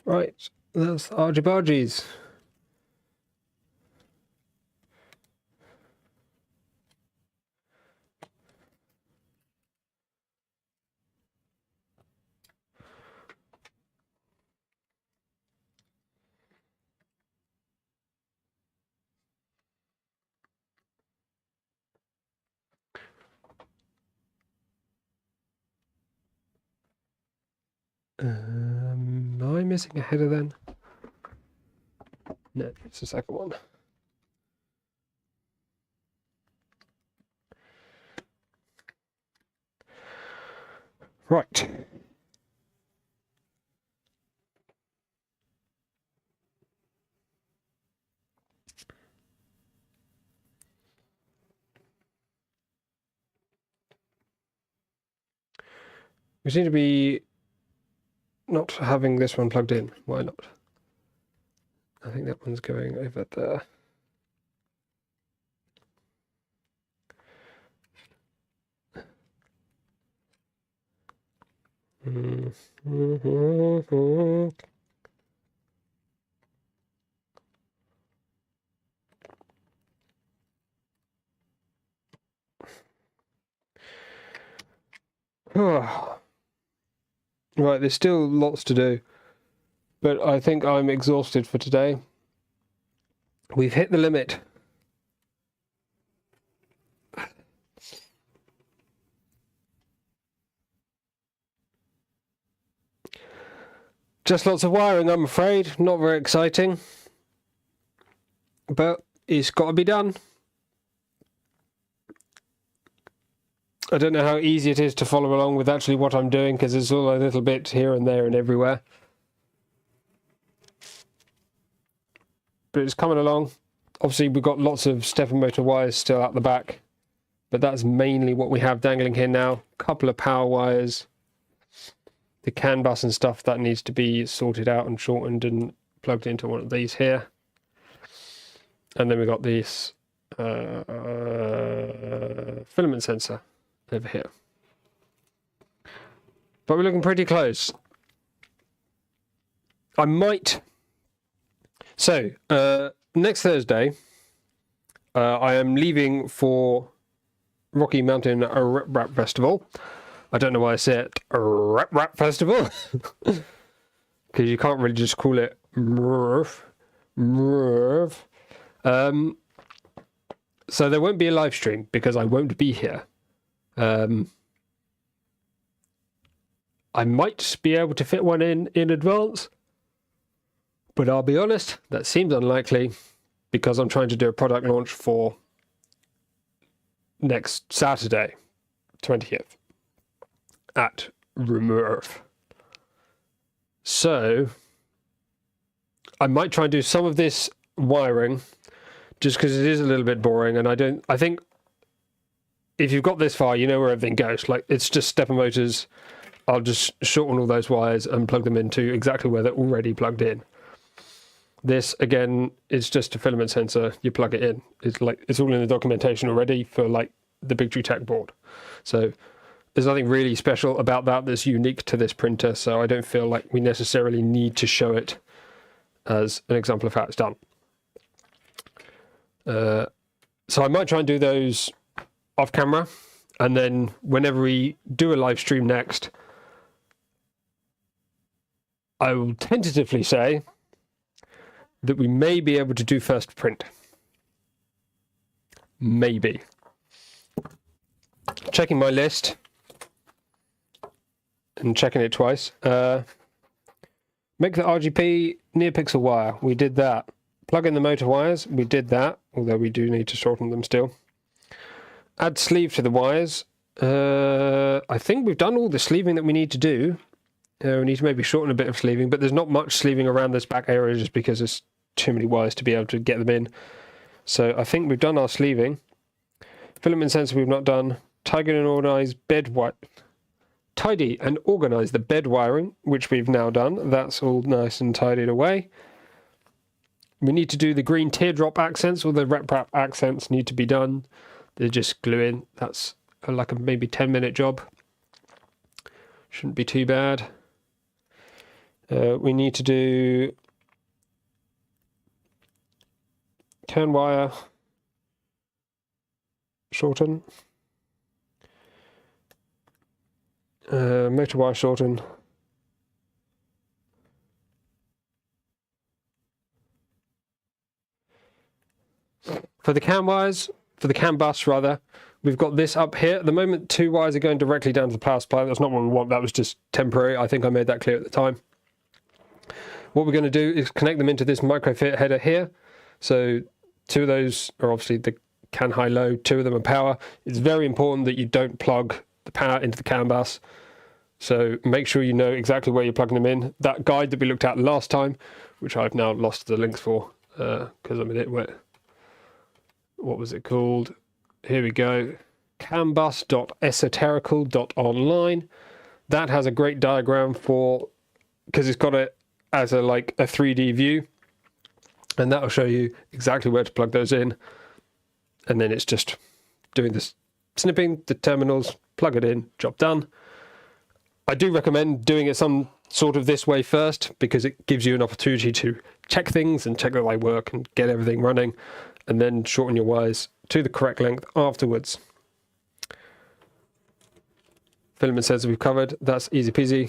Right, that's argy-bargies. Am I missing a header then? No, it's the second one. Right. We seem to be not having this one plugged in. Why not? I think that one's going over there. Right, there's still lots to do, but I think I'm exhausted for today. We've hit the limit. Just lots of wiring, I'm afraid. Not very exciting, but it's got to be done. I don't know how easy it is to follow along with actually what I'm doing, because it's all a little bit here and there and everywhere. But it's coming along. Obviously, we've got lots of stepper motor wires still at the back, but that's mainly what we have dangling here now. A couple of power wires. The CAN bus and stuff that needs to be sorted out and shortened and plugged into one of these here. And then we've got this filament sensor over here. But we're looking pretty close. I might... So, next Thursday, I am leaving for Rocky Mountain RepRap Festival. I don't know why I said RepRap Festival, because you can't really just call it RF. So there won't be a live stream because I won't be here. I might be able to fit one in advance, but I'll be honest, that seems unlikely because I'm trying to do a product launch for next Saturday, 20th. At Remove. So I might try and do some of this wiring just because it is a little bit boring, and I think if you've got this far, you know where everything goes. Like, it's just stepper motors. I'll just shorten all those wires and plug them into exactly where they're already plugged in. This again is just a filament sensor. You plug it in. It's all in the documentation already for like the Big Tree Tech board. So there's nothing really special about that that's unique to this printer, so I don't feel like we necessarily need to show it as an example of how it's done. So I might try and do those off camera, and then whenever we do a live stream next, I will tentatively say that we may be able to do first print. Maybe. Checking my list. And checking it twice. Make the RGP near pixel wire. We did that. Plug in the motor wires. We did that, although we do need to shorten them still. Add sleeve to the wires. I think we've done all the sleeving that we need to do. We need to maybe shorten a bit of sleeving, but there's not much sleeving around this back area just because there's too many wires to be able to get them in. So I think we've done our sleeving. Filament sensor we've not done. Tidy and organize the bed wiring, which we've now done. That's all nice and tidied away. We need to do the green teardrop accents, or the RepRap accents need to be done. They're just glue in. That's like a maybe 10-minute job. Shouldn't be too bad. We need to do CAN wire shorten. Motor wire shorten. For the CAN wires, for the CAN bus rather, we've got this up here. At the moment, 2 wires are going directly down to the power supply. That's not what we want. That was just temporary. I think I made that clear at the time. What we're going to do is connect them into this microfit header here. So 2 of those are obviously the CAN high-low, 2 of them are power. It's very important that you don't plug the power into the CAN bus. So make sure you know exactly where you're plugging them in. That guide that we looked at last time, which I've now lost the links for because I'm a bit wet. What was it called? Here we go. canbus.esoterical.online. That has a great diagram for, because it's got it as a 3D view, and that'll show you exactly where to plug those in. And then it's just doing this, snipping the terminals, plug it in, job done. I do recommend doing it some sort of this way first, because it gives you an opportunity to check things and check that they work and get everything running, and then shorten your wires to the correct length afterwards. Filament sensor we've covered, that's easy peasy.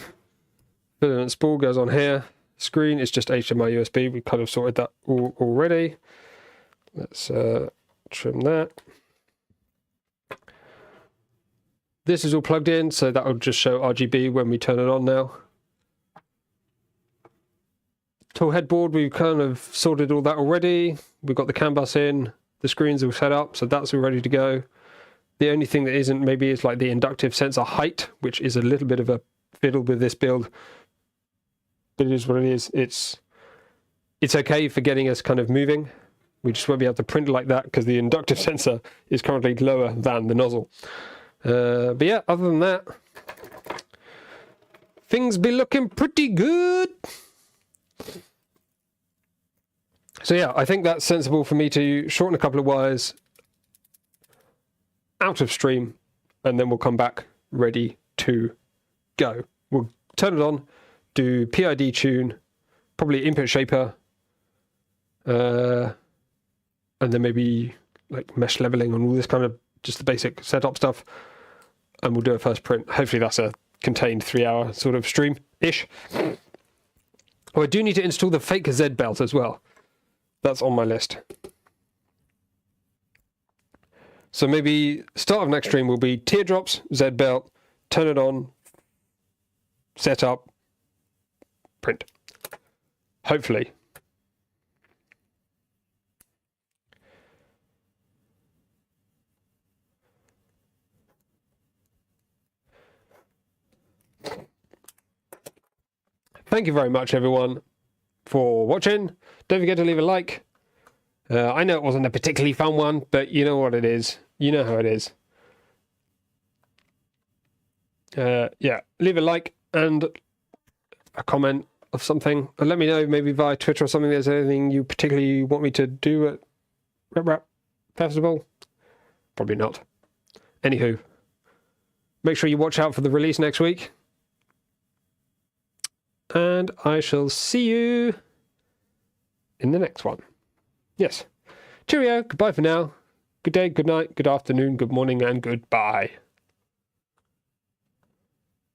Filament spool goes on here. Screen is just HDMI USB, we kind of sorted that already. Let's trim that. This is all plugged in, so that will just show RGB when we turn it on now. Tool headboard, we've kind of sorted all that already. We've got the CAN bus in, the screens all set up, so that's all ready to go. The only thing that isn't maybe is the inductive sensor height, which is a little bit of a fiddle with this build. But it is what it is. It's okay for getting us kind of moving. We just won't be able to print like that because the inductive sensor is currently lower than the nozzle. But yeah, other than that, things be looking pretty good. So yeah, I think that's sensible for me to shorten a couple of wires out of stream, and then we'll come back ready to go. We'll turn it on, do PID tune, probably input shaper, and then maybe mesh leveling and all this kind of just the basic setup stuff. And we'll do a first print. Hopefully that's a contained 3-hour sort of stream-ish. Oh, I do need to install the fake Z belt as well. That's on my list. So maybe start of next stream will be teardrops, Z belt, turn it on, set up, print. Hopefully. Thank you very much, everyone, for watching. Don't forget to leave a like. I know it wasn't a particularly fun one, but you know what it is. You know how it is. Yeah, leave a like and a comment of something. And let me know, maybe via Twitter or something, there's anything you particularly want me to do at RepRap Festival. Probably not. Anywho, make sure you watch out for the release next week. And I shall see you in the next one. Yes. Cheerio. Goodbye for now. Good day, good night, good afternoon, good morning, and goodbye.